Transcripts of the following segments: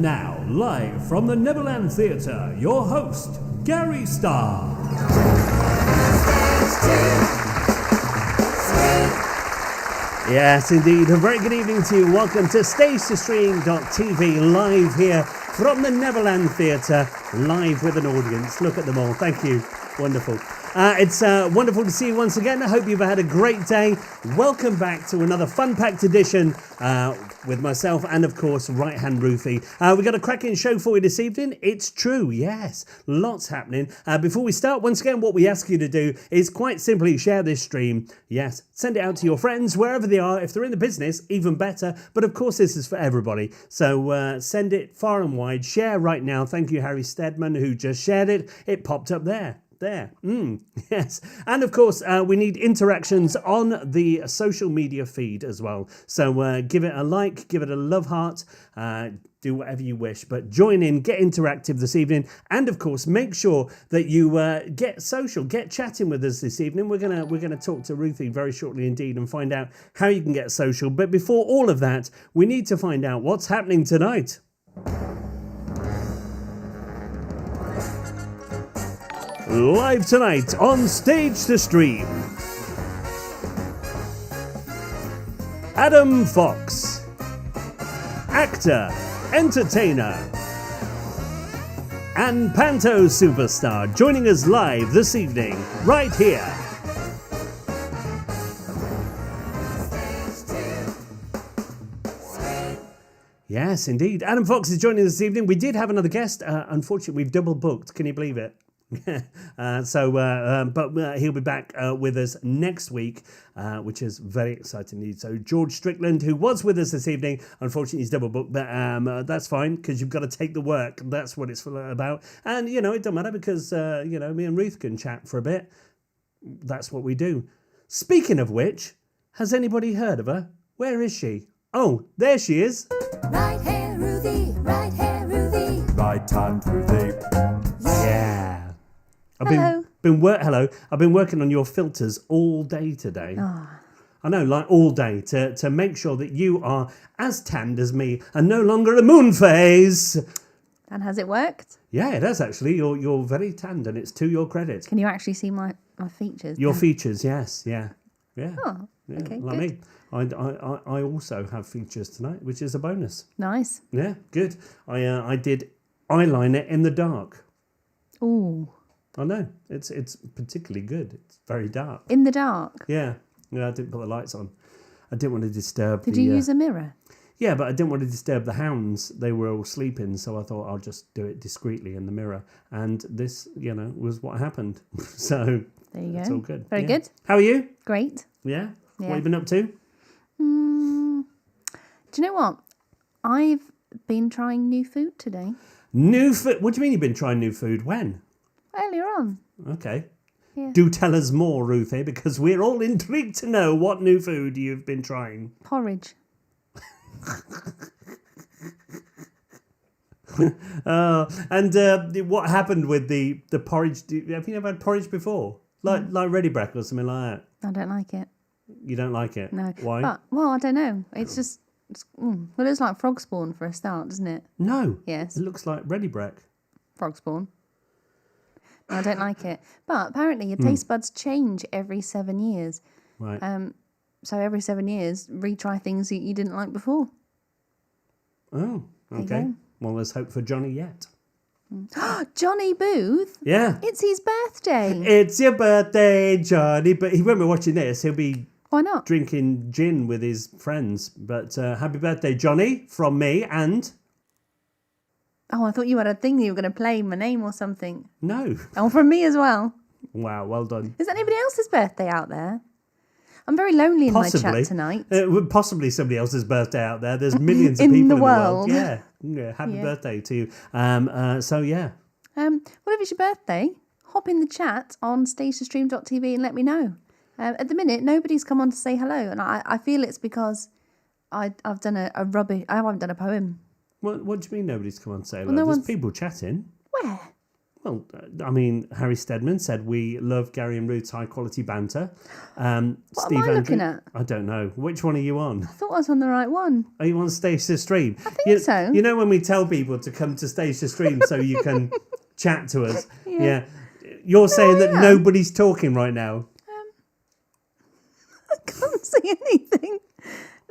And now, live from the Neverland Theatre, your host, Gary Starr. Yes, indeed. A very good evening to you. Welcome to StageToStream.tv, live here from the Neverland Theatre, live with an audience. Look at them all. Thank you. Wonderful. It's wonderful to see you once again. I hope you've had a great day. Welcome back to another fun-packed edition with myself and, of course, Right-Hand Ruthie. We've got a cracking show for you this evening. It's true, yes. Lots happening. Before we start, once again, what we ask you to do is quite simply share this stream. Yes, send it out to your friends, wherever they are. If they're in the business, even better. But, of course, this is for everybody. So send it far and wide. Share right now. Thank you, Harry Steadman, who just shared it. It popped up there. Yes. And of course, we need interactions on the social media feed as well. So give it a like, give it a love heart, do whatever you wish. But join in, get interactive this evening. And of course, make sure that you get social, get chatting with us this evening. We're gonna talk to Ruthie very shortly indeed and find out how you can get social. But before all of that, we need to find out what's happening tonight. Live tonight on Stage to Stream. Adam Fox, actor, entertainer, and panto superstar, joining us live this evening, right here. Yes, indeed. Adam Fox is joining us this evening. We did have another guest. Unfortunately, we've double booked. Can you believe it? But he'll be back with us next week, which is very exciting indeed. So George Strickland, who was with us this evening, unfortunately he's double booked, but that's fine because you've got to take the work. That's what it's about. And you know, it doesn't matter because me and Ruth can chat for a bit. That's what we do. Speaking of which, has anybody heard of her? Where is she? Oh, there she is. Right hand Ruthie, right hand Ruthie, right hand Ruthie. Yeah. Hello. I've been working on your filters all day today. Oh. I know, like all day, to make sure that you are as tanned as me and no longer a moon phase. And has it worked? Yeah, it has actually. You're very tanned, and it's to your credit. Can you actually see my features? Your features, yes, yeah. Oh, yeah, okay, like good. me. I also have features tonight, which is a bonus. Nice. Yeah, good. I did eyeliner in the dark. Ooh. I know, it's particularly good. It's very dark. In the dark? Yeah, I didn't put the lights on. I didn't want to disturb Did you use a mirror? Yeah, but I didn't want to disturb the hounds. They were all sleeping, so I thought I'll just do it discreetly in the mirror. And this, was what happened. So there you go. It's all good. Very good. How are you? Great. Yeah? What have you been up to? Do you know what? I've been trying new food today. New food? What do you mean you've been trying new food? When? Earlier on. Okay. Yeah. Do tell us more, Ruthie, because we're all intrigued to know what new food you've been trying. Porridge. And what happened with the porridge? Have you never had porridge before? Like ready break or something like that? I don't like it. You don't like it? No. Why? But, well, I don't know. It's just... well, it looks like frog spawn for a start, doesn't it? No. Yes. It looks like ready break. Frog spawn. No, I don't like it. But apparently your taste buds change every 7 years. Right. So every 7 years, retry things that you didn't like before. Oh, okay. Well, there's hope for Johnny yet. Johnny Booth? Yeah. It's his birthday. It's your birthday, Johnny. But he won't be watching this. He'll be Why not? drinking gin with his friends. But happy birthday, Johnny, from me and... Oh, I thought you had a thing that you were going to play my name or something. No. Oh, from me as well. Wow, well done. Is anybody else's birthday out there? I'm very lonely in my chat tonight. Possibly somebody else's birthday out there. There's millions of In people the in the world. world. Yeah. Happy Yeah. birthday to you. So, yeah. Well, if it's your birthday, hop in the chat on StageToStream.tv and let me know. At the minute, nobody's come on to say hello, and I feel it's because I've done a rubbish... I haven't done a poem. What do you mean nobody's come on to say hello? Well, no There's one's... people chatting. Where? Well, I mean, Harry Steadman said we love Gary and Ruth's high quality banter. What am I looking at? I don't know. Which one are you on? I thought I was on the right one. Are you on Stage to Stream? I think so. You know when we tell people to come to Stage to Stream so you can chat to us? Yeah. You're saying that nobody's talking right now. I can't see anything.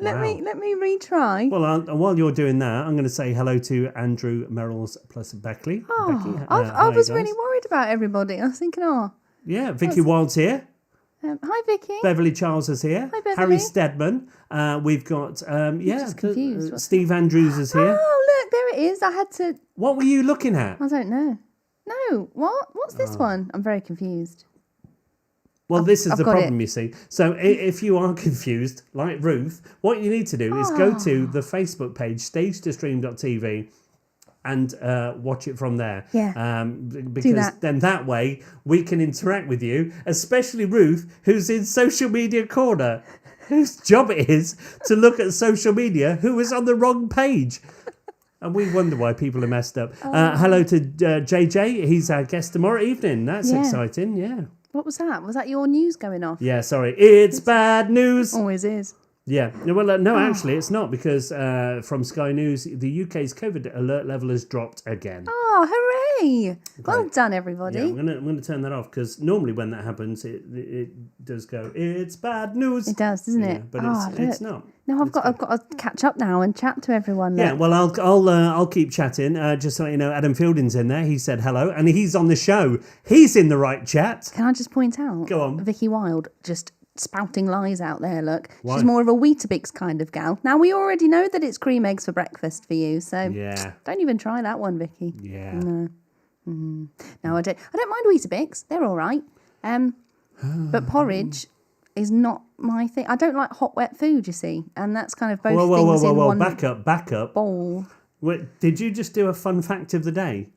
Let me retry. Well, while you're doing that, I'm going to say hello to Andrew, Merrills plus Beckley. Becky, I was hi, really guys. worried about everybody. I was thinking, Yeah, Vicky Wild's here. hi Vicky. Beverly Charles is here. Hi, Beverly. Harry Steadman. We've got just confused. Steve Andrews is here. Oh look, there it is. I had to. What were you looking at? I don't know. No, what? What's this one? I'm very confused. Well, this is I've the got problem, you see. So if you are confused, like Ruth, what you need to do is go to the Facebook page, stagetostream.tv, and watch it from there. Yeah. Because then that way we can interact with you, especially Ruth, who's in Social Media Corner, whose job it is to look at social media, who is on the wrong page. And we wonder why people are messed up. Hello to JJ. He's our guest tomorrow evening. That's exciting, yeah. What was that? Was that your news going off? Yeah, sorry. It's bad news. Always is. Yeah. Well, no, actually, it's not because from Sky News, the UK's COVID alert level has dropped again. Oh, hooray! Well done, everybody. Yeah, I'm gonna turn that off because normally when that happens, it does go. It's bad news. It does, doesn't it? But it's not. No, I've got to catch up now and chat to everyone. Yeah, well, I'll keep chatting. Just to let you know, Adam Fielding's in there. He said hello, and he's on the show. He's in the right chat. Can I just point out? Go on. Vicky Wilde just spouting lies out there. Look, Why? she's more of a Weetabix kind of gal. Now we already know that it's cream eggs for breakfast for you, so don't even try that one, Vicky. Yeah. No, I don't mind Weetabix. They're all right. But porridge is not my thing. I don't like hot, wet food, you see, and that's kind of both things in one Back up. bowl. Wait, did you just do a fun fact of the day?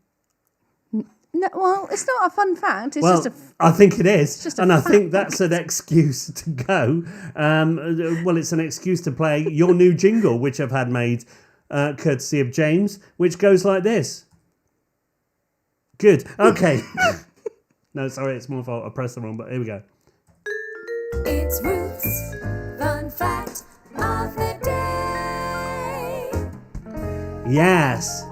No, well, it's not a fun fact. It's just I think it is, just a and I fact. think that's an excuse to go. Well, it's an excuse to play your new jingle, which I've had made courtesy of James, which goes like this. Good. Okay. No, sorry, it's my fault. I pressed the wrong button. Here we go. It's Ruth's fun fact of the day. Yes.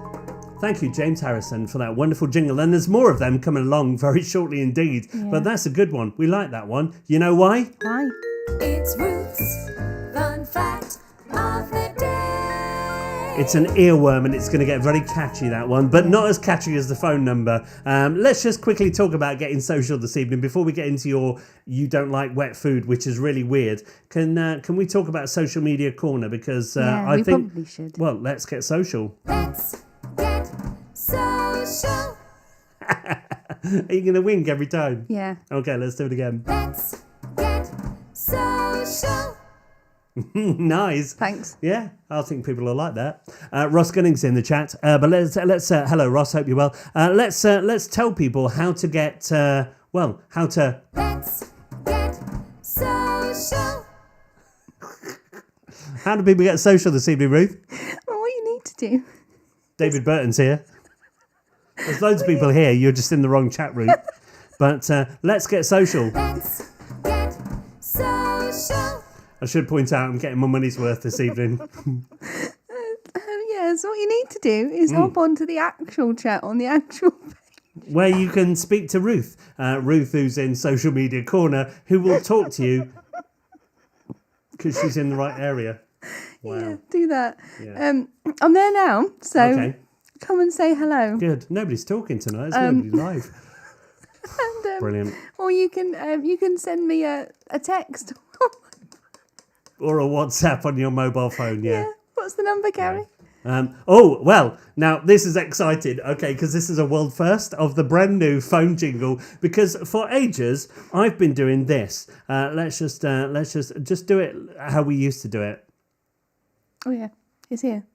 Thank you, James Harrison, for that wonderful jingle. And there's more of them coming along very shortly indeed. Yeah. But that's a good one. We like that one. You know why? Why? It's Ruth's fun fact of the day. It's an earworm and it's going to get very catchy, that one, but not as catchy as the phone number. Let's just quickly talk about getting social this evening before we get into your you don't like wet food, which is really weird. Can we talk about Social Media Corner? Because I think... probably should. Well, let's get social. Let's get social. Are you going to wink every time? Yeah. Okay, let's do it again. Let's get social. Nice. Thanks. Yeah, I think people will like that. Ross Gunning's in the chat, but let's hello Ross, hope you're well. Let's tell people how to get how to. Let's get social. How do people get social this evening, Ruth? Well, what you need to do. David Burton's here. There's loads of people here. You're just in the wrong chat room. But let's get social. Let's get social. I should point out I'm getting my money's worth this evening. Yes, what you need to do is hop onto the actual chat on the actual page. Where you can speak to Ruth. Ruth, who's in Social Media Corner, who will talk to you because she's in the right area. Wow. Yeah, do that. Yeah. I'm there now, so Okay. come and say hello. Good. Nobody's talking tonight. There's nobody live. And, Brilliant. Or you can send me a text. Or a WhatsApp on your mobile phone, yeah. What's the number, Gary? Now this is exciting, okay, because this is a world first of the brand new phone jingle. Because for ages I've been doing this. Let's just do it how we used to do it. Oh yeah, it's here.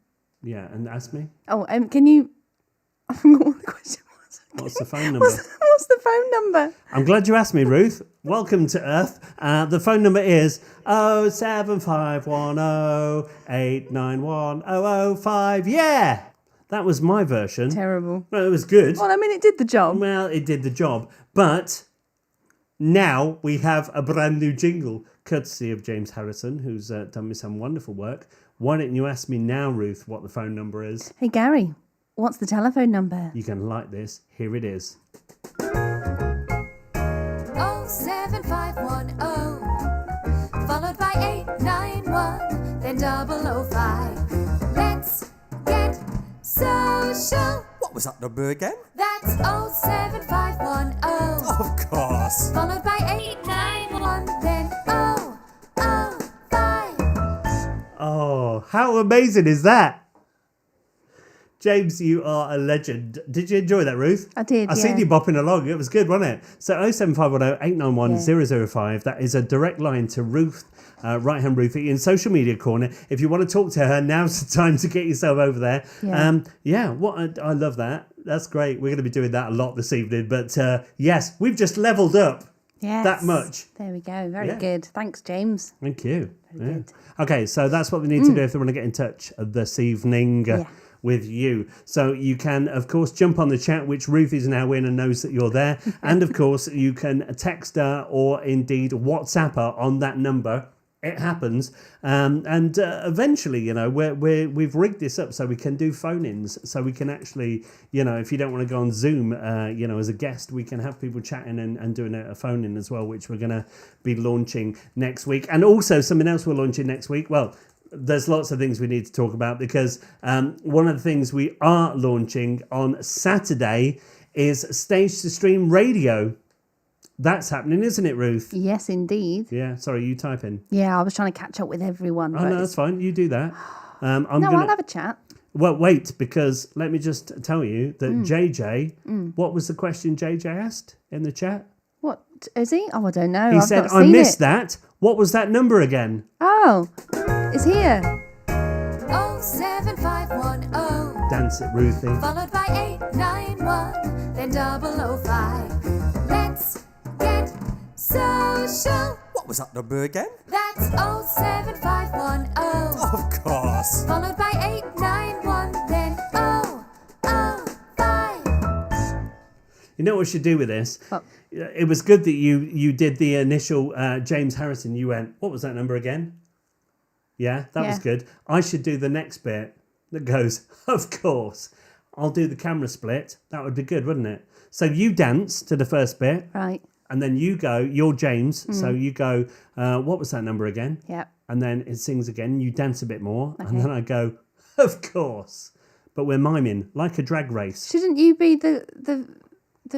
Yeah, and ask me. Oh, can you? I forgot what the question was. What's the phone number? What's the phone number? I'm glad you asked me, Ruth. Welcome to Earth. The phone number is 07510 891 005. Yeah, That was my version. Terrible. No, it was good. Well, I mean, it did the job. Well, it did the job. But now we have a brand new jingle, courtesy of James Harrison, who's done me some wonderful work. Why don't you ask me now, Ruth, what the phone number is? Hey, Gary, what's the telephone number? You can like this. Here it is. 07510, followed by 891, then 005. Let's get social. What was that number again? That's 07510, Of course. followed by 891, then 005. Oh, how amazing is that? James, you are a legend. Did you enjoy that, Ruth? I did, I seen yeah. you bopping along. It was good, wasn't it? So 07510 891 005. That is a direct line to Ruth, right-hand Ruthie, in Social Media Corner. If you want to talk to her, now's the time to get yourself over there. Yeah. I love that. That's great. We're going to be doing that a lot this evening. But yes, we've just leveled up Yes. that much. There we go. Very Yeah. good. Thanks, James. Thank you. Very good. Okay, so that's what they need to do if they want to get in touch this evening. Yeah. With you. So you can, of course, jump on the chat, which Ruth is now in and knows that you're there. And of course, you can text her or indeed WhatsApp her on that number. It happens. And eventually, you know, we've rigged this up so we can do phone-ins. So we can actually, you know, if you don't want to go on Zoom, you know, as a guest, we can have people chatting and doing a phone-in as well, which we're going to be launching next week. And also something else we're launching next week. Well, there's lots of things we need to talk about because one of the things we are launching on Saturday is Stage to Stream Radio. That's happening, isn't it, Ruth? Yes, indeed. Yeah, sorry, you type in. Yeah, I was trying to catch up with everyone. Oh, but no, that's fine. You do that. I'll have a chat. Well, wait, because let me just tell you that JJ, what was the question JJ asked in the chat? What is he? Oh, I don't know. He I've said, not I seen missed it. that. What was that number again? Oh, it's here. 07510, Dance it, Ruthie. followed by 891, then 005. Let's get social. What was that number again? That's 07510, Of course. followed by 891, then 005. You know what we should do with this? What? It was good that you did the initial James Harrison. You went, what was that number again? Yeah, that was Yeah. good. I should do the next bit that goes, of course. I'll do the camera split. That would be good, wouldn't it? So you dance to the first bit, Right. and then you go, you're James, so you go, what was that number again? Yeah. And then it sings again, you dance a bit more, and Okay. then I go, of course. But we're miming, like a drag race. Shouldn't you be the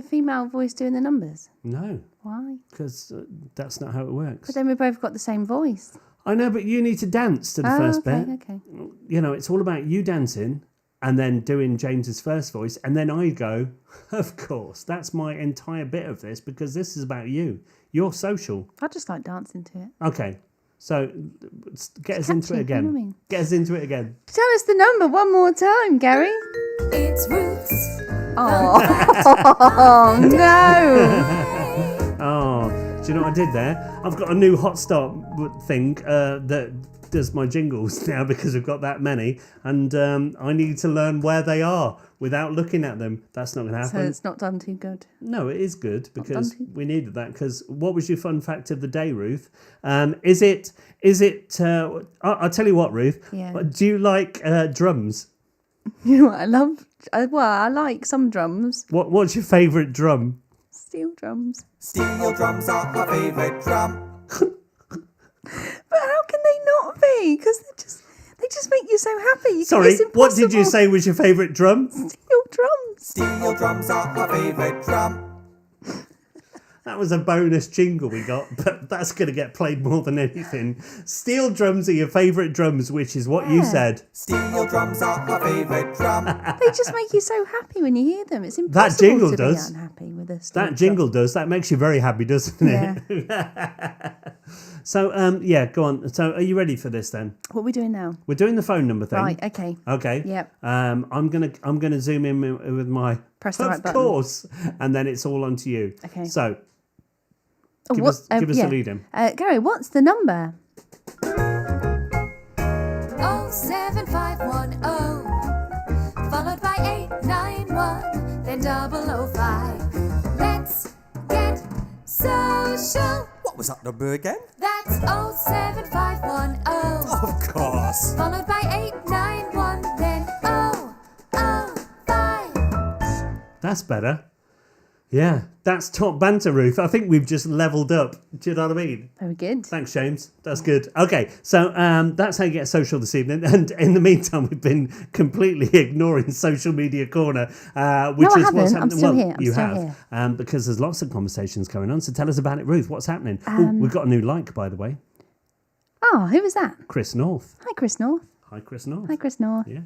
female voice doing the numbers? No, Why? because that's not how it works. But then we both got the same voice. I know, but you need to dance to the first okay, bit. okay. You know, it's all about you dancing and then doing James's first voice. And then I go, of course, that's my entire bit of this because this is about you. You're social. I just like dancing to it. Okay. So get us into catchy, it again. you know what I mean? Get us into it again. Tell us the number one more time, Gary. It's Roots. Oh, no. Oh, do you know what I did there? I've got a new hot start thing that does my jingles now because we've got that many. And I need to learn where they are without looking at them. That's not going to So happen. it's not done too good. No, it is good because done too- we needed that. Because what was your fun fact of the day, Ruth? Is it? I'll tell you what, Ruth. Yeah. Do you like drums? You know what I love? I like some drums. What's your favourite drum? Steel drums. Steel drums are my favourite drum. But how can they not be? Because they just make you so happy. Sorry, It's what did you impossible. say was your favourite drum? Steel drums. Steel drums are my favourite drum. That was a bonus jingle we got, but that's going to get played more than anything. Steel drums are your favourite drums, which is what you Yeah. said. Steel drums are my favourite drum. They just make you so happy when you hear them. It's impossible jingle to does. be unhappy with a steel That jingle does. That makes you very happy, doesn't it? Yeah. So, yeah, go on. So, are you ready for this then? What are we doing now? We're doing the phone number thing. Right, okay. Okay. Yep. I'm gonna zoom in with my. Press the of right button. course, and then it's all onto you. Okay. So, Oh, give what- us the lead in. Gary, what's the number? 07510, followed by then 005. Let's get social. What was that number again? That's 07510. Of course. Followed by 891, then 005. That's better. Yeah, that's top banter, Ruth. I think we've just leveled up. Do you know what I mean? Very good. Thanks, James. That's good. Okay, so that's how you get social this evening. And in the meantime, we've been completely ignoring Social Media Corner, which I is what's haven't. happening. I'm still here. I'm you still have, here. because there's lots of conversations going on. So tell us about it, Ruth. What's happening? We've got a new like, by the way. Oh, who was that? Chris North. Hi, Chris North. Hi, Chris North. Hi, Chris North. Yeah.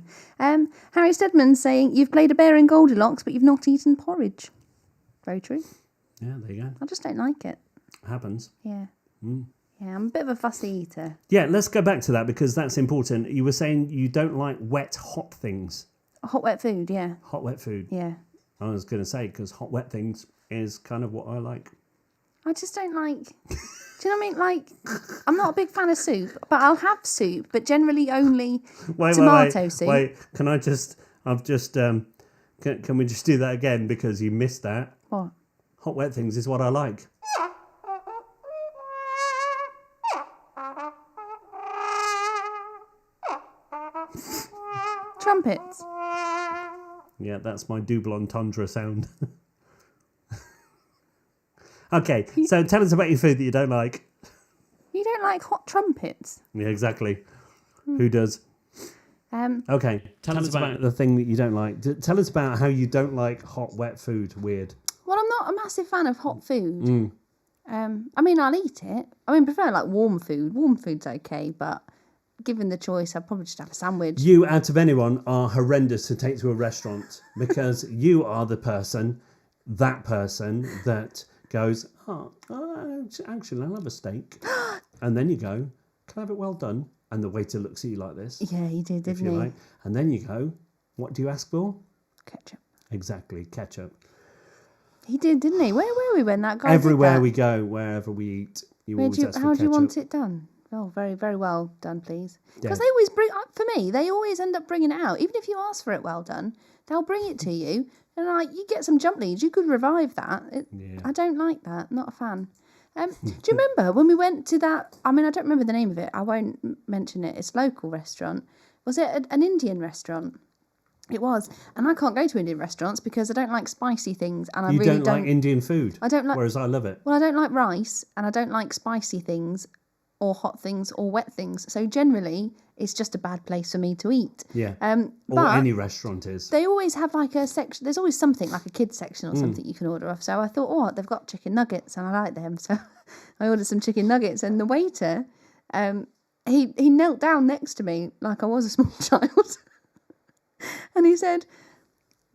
Harry Stedman saying, you've played a bear in Goldilocks, but you've not eaten porridge. Very true. Yeah, there you go. I just don't like it. Happens. Yeah. Yeah, I'm a bit of a fussy eater. Yeah, let's go back to that because that's important. You were saying you don't like wet, hot things. Hot, wet food, yeah. Hot, wet food. Yeah. I was going to say, because hot, wet things is kind of what I like. I just don't like... Do you know what I mean? Like, I'm not a big fan of soup, but I'll have soup, but generally only tomato soup. Wait, can I just... I've just... can we just do that again because you missed that? What? Hot, wet things is what I like. Trumpets. Yeah, that's my double entendre sound. Okay, so tell us about your food that you don't like. You don't like hot trumpets? Yeah, exactly. Who does? Okay, tell us about the thing that you don't like. Tell us about how you don't like hot, wet food. Weird. Well, I'm not a massive fan of hot food. I mean, I'll eat it. I mean, prefer like warm food. Warm food's okay, but given the choice, I'd probably just have a sandwich. You, out of anyone, are horrendous to take to a restaurant because you are that person that goes, actually, I'll have a steak. And then you go, can I have it well done? And the waiter looks at you like this. Yeah, he did, if didn't you he? like. And then you go, what do you ask for? Ketchup. Exactly, ketchup. He did, didn't he? Where were we when that guy Everywhere did that? we go, wherever we eat, you always ask for How do you ketchup. want it done? Oh, very, very well done, please. Because Yeah. they always bring, for me, they always end up bringing it out. Even if you ask for it well done, they'll bring it to you. And like, you get some jump leads, you could revive that. Yeah. I don't like that, not a fan. Do you remember when we went to that, I mean, I don't remember the name of it, I won't mention it, it's a local restaurant. Was it an Indian restaurant? It was. And I can't go to Indian restaurants because I don't like spicy things. And I You really don't like Indian food? I don't like... Whereas I love it. Well, I don't like rice and I don't like spicy things or hot things or wet things. So generally, it's just a bad place for me to eat. Yeah. Or Or any restaurant is. They always have like a section, there's always something like a kids section or something you can order off. So I thought, oh, they've got chicken nuggets and I like them. So I ordered some chicken nuggets and the waiter, he knelt down next to me like I was a small child. And he said,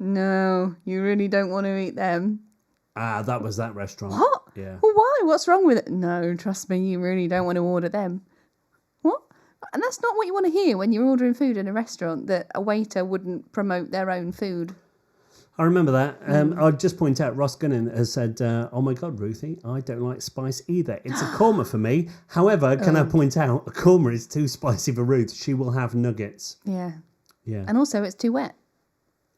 no, you really don't want to eat them. Ah, that was that restaurant. What? Yeah. Well, why? What's wrong with it? No, trust me, you really don't want to order them. What? And that's not what you want to hear when you're ordering food in a restaurant, that a waiter wouldn't promote their own food. I remember that. I'd just point out, Ross Gunnan has said, oh my God, Ruthie, I don't like spice either. It's a korma for me. However, can I point out, a korma is too spicy for Ruth. She will have nuggets. Yeah. Yeah. And also, it's too wet.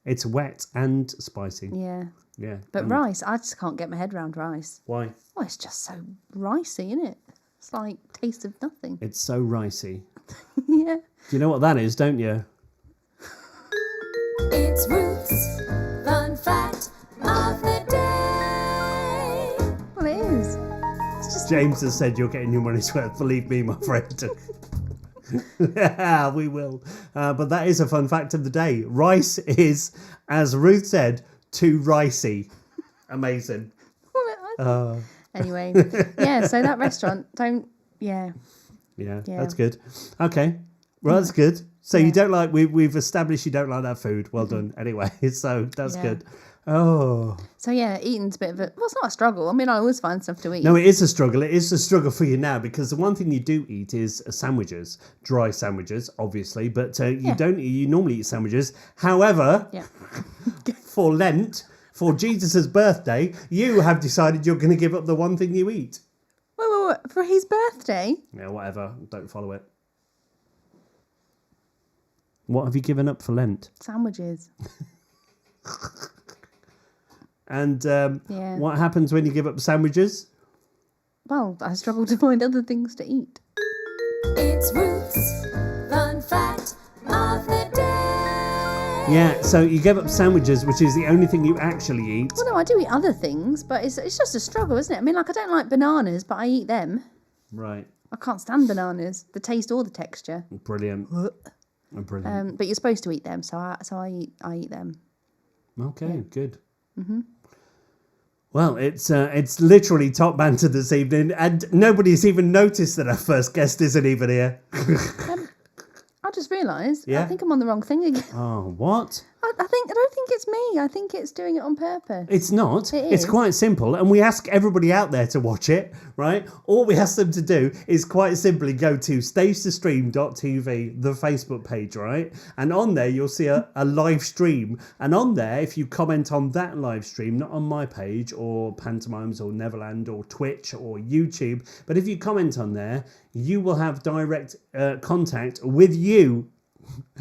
It's wet and spicy. Yeah. Yeah. But rice, I just can't get my head around rice. Why? Well, it's just so ricey, isn't it? It's like taste of nothing. It's so ricey. Yeah. You know what that is, don't you? It's Ruth's Fun Fact of the Day. Well, it is. It's just James has said you're getting your money's worth. Believe me, my friend. Yeah, we will. But that is a fun fact of the day. Rice is, as Ruth said, too ricey. Amazing. Anyway, yeah, so that restaurant, Yeah, that's good. Okay, well, that's good. So you don't like, we've established you don't like that food. Well done. Anyway, so that's good. Oh. So yeah, eating's a bit of a, well, it's not a struggle. I mean, I always find stuff to eat. No, it is a struggle. It is a struggle for you now because the one thing you do eat is sandwiches, dry sandwiches, obviously, but you normally eat sandwiches. However, for Lent, for Jesus' birthday, you have decided you're going to give up the one thing you eat. Wait, for his birthday? Yeah, whatever. Don't follow it. What have you given up for Lent? Sandwiches. And Yeah. what happens when you give up sandwiches? Well, I struggle to find other things to eat. It's Ruth's Fun Fact of the Day. Yeah, so you give up sandwiches, which is the only thing you actually eat. Well, no, I do eat other things, but it's just a struggle, isn't it? I mean, like, I don't like bananas, but I eat them. Right. I can't stand bananas, the taste or the texture. Brilliant. Brilliant. But you're supposed to eat them, so I eat them. Okay, good. Well, it's literally top banter this evening, and nobody's even noticed that our first guest isn't even here. I just realised. Yeah? I think I'm on the wrong thing again. Oh, what? I don't think it's me. I think it's doing it on purpose. It's not. It It's is. quite simple, and we ask everybody out there to watch it, right? All we ask them to do is quite simply go to stagetostream.tv, the Facebook page, right? And on there, you'll see a live stream. And on there, if you comment on that live stream, not on my page or Pantomimes or Neverland or Twitch or YouTube, but if you comment on there, you will have direct contact with you,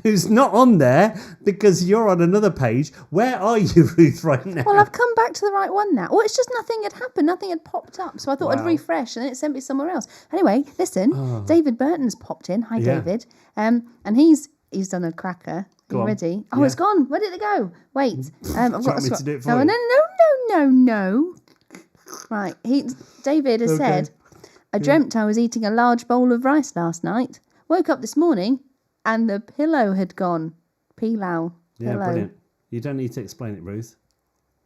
who's not on there because you're on another page. Where are you, Ruth, right now? Well, I've come back to the right one now. Well, it's just nothing had happened. Nothing had popped up. So I thought I'd Wow. refresh and then it sent me somewhere else. Anyway, listen, David Burton's popped in. Hi, Yeah. David. And he's done a cracker. Are Go you on. ready? Oh, Yeah. it's gone. Where did it go? Wait. I've got want me to do it for no, you? no. Right. David has Okay. said, I dreamt I was eating a large bowl of rice last night. Woke up this morning and the pillow had gone. Pilau. Yeah, Pillow. brilliant. You don't need to explain it, Ruth.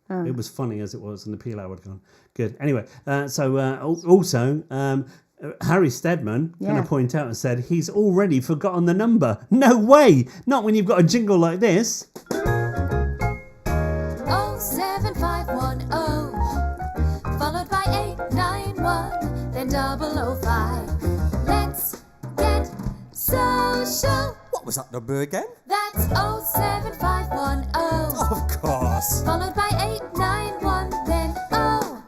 Oh. It was funny as it was, and the pilau had gone. Good. Anyway, also, Harry Steadman going Yeah. to point out and said he's already forgotten the number. No way! Not when you've got a jingle like this. 07510, followed by 891, then 005. Let's get social. What was that number again? That's 07510, Of course. followed by 891, then 005.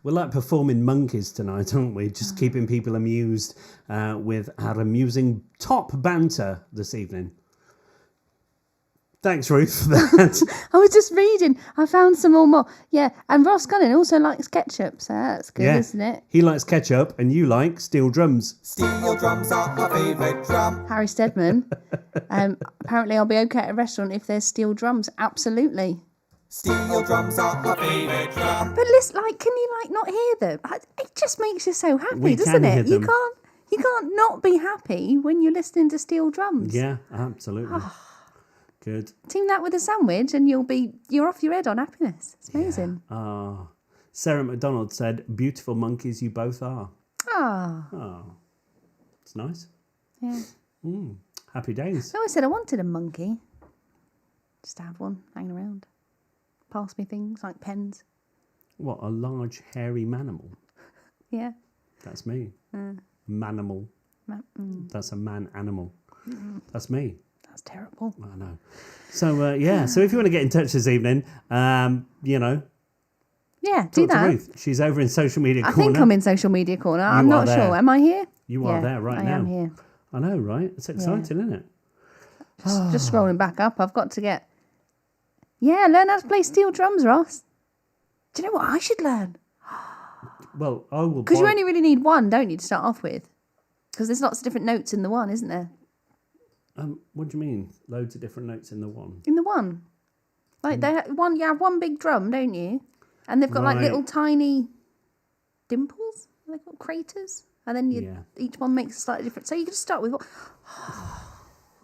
We're like performing monkeys tonight, aren't we? Just keeping people amused with our amusing top banter this evening. Thanks, Ruth, for that. I was just reading. I found some more. Yeah, and Ross Gunning also likes ketchup, so that's good, isn't it? He likes ketchup, and you like steel drums. Steel drums are my favourite drum. Harry Steadman. Apparently, I'll be okay at a restaurant if there's steel drums. Absolutely. Steel drums are my favourite drum. But listen, can you not hear them? It just makes you so happy, We doesn't can it? hear You them. can't not be happy when you're listening to steel drums. Yeah, absolutely. Good. Team that with a sandwich, and you're off your head on happiness. It's amazing. Sarah McDonald said, "Beautiful monkeys you both are." Ah, Oh, it's nice. yeah. Happy days. I always said I wanted a monkey. Just to have one hanging around. Pass me things like pens. What, a large hairy manimal? Yeah. That's me. Manimal. That's a man animal. That's me. That's terrible. I know. So so if you want to get in touch this evening, Yeah, do talk to that. Ruth. She's over in social media I corner. think I'm in social media corner. I'm are not there. sure. Am I here? You are there right now. I am here. I know, right? It's exciting, isn't it? Just scrolling back up. I've got to get... Yeah, learn how to play steel drums, Ross. Do you know what I should learn? Well, I will. Because you only really need one, don't you, to start off with? Because there's lots of different notes in the one, isn't there? What do you mean? Loads of different notes in the one. In the one. Like, you have one big drum, don't you? And they've got like Right. little tiny dimples. Are they called craters? And then each one makes a slightly different. So you can just start with...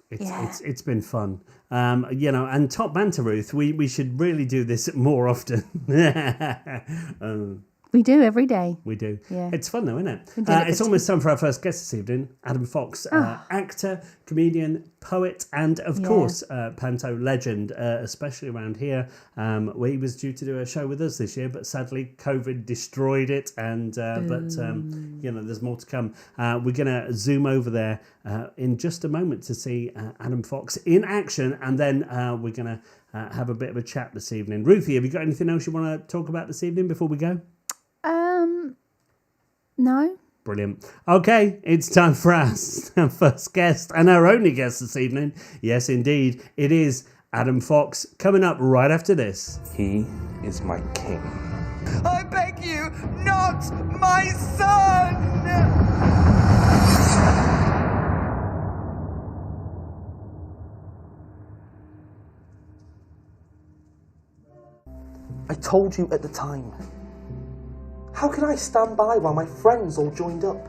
It's been fun. And top banter, Ruth, we should really do this more often. We do every day. We do. Yeah. It's fun though, isn't it? We did it It's for almost time for our first guest this evening, Adam Fox, actor, comedian, poet, and of course, panto legend, especially around here. Where he was due to do a show with us this year, but sadly COVID destroyed it. And there's more to come. We're gonna zoom over there in just a moment to see Adam Fox in action, and then we're gonna have a bit of a chat this evening. Ruthie, have you got anything else you want to talk about this evening before we go? No. Brilliant. Okay, it's time for our first guest and our only guest this evening. Yes, indeed. It is Adam Fox coming up right after this. He is my king. I beg you, not my son! I told you at the time. How could I stand by while my friends all joined up?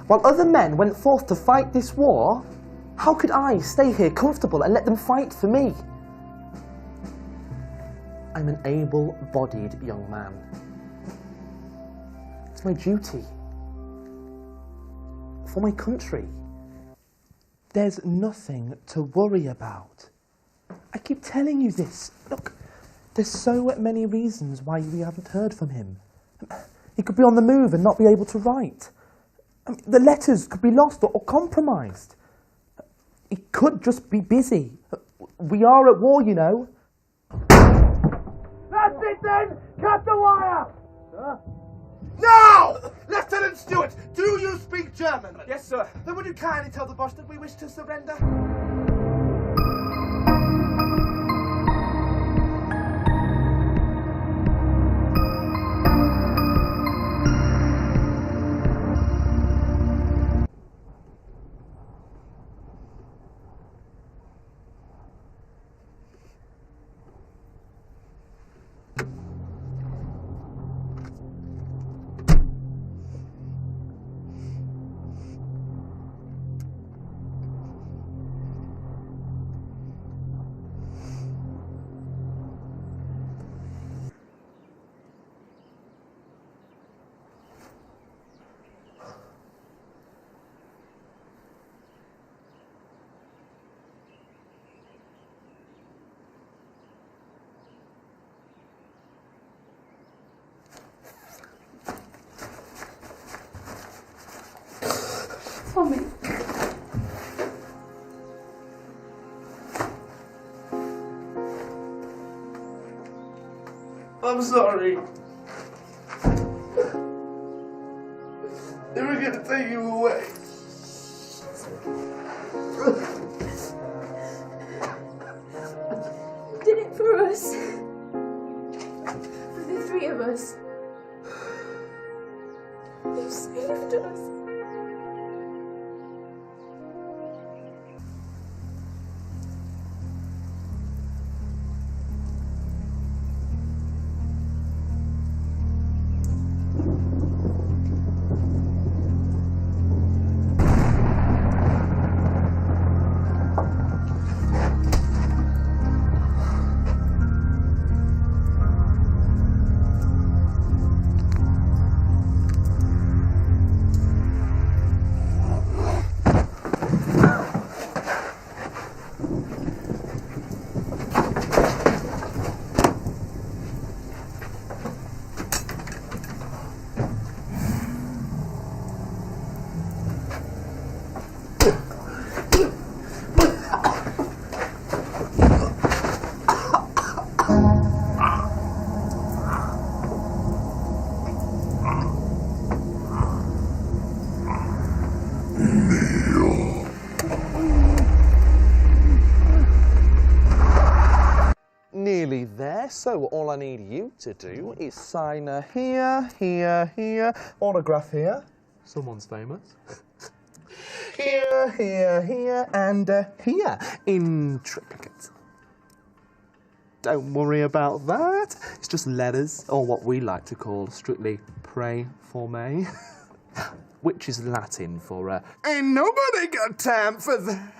While other men went forth to fight this war, how could I stay here comfortable and let them fight for me? I'm an able-bodied young man. It's my duty. For my country. There's nothing to worry about. I keep telling you this. Look, there's so many reasons why we haven't heard from him. He could be on the move and not be able to write. The letters could be lost or compromised. He could just be busy. We are at war, you know. That's it then! Cut the wire! Now! Lieutenant Stewart, do you speak German? Yes, sir. Then would you kindly tell the boss that we wish to surrender? Tommy. I'm sorry. They were gonna take you away. You did it for us. For the three of us. You saved us. Nearly there, so all I need you to do is sign here, here, here, autograph here. Someone's famous. Here, here, here, and here in triplicate. Don't worry about that. It's just letters, or what we like to call strictly pray for me, which is Latin for ain't nobody got time for that.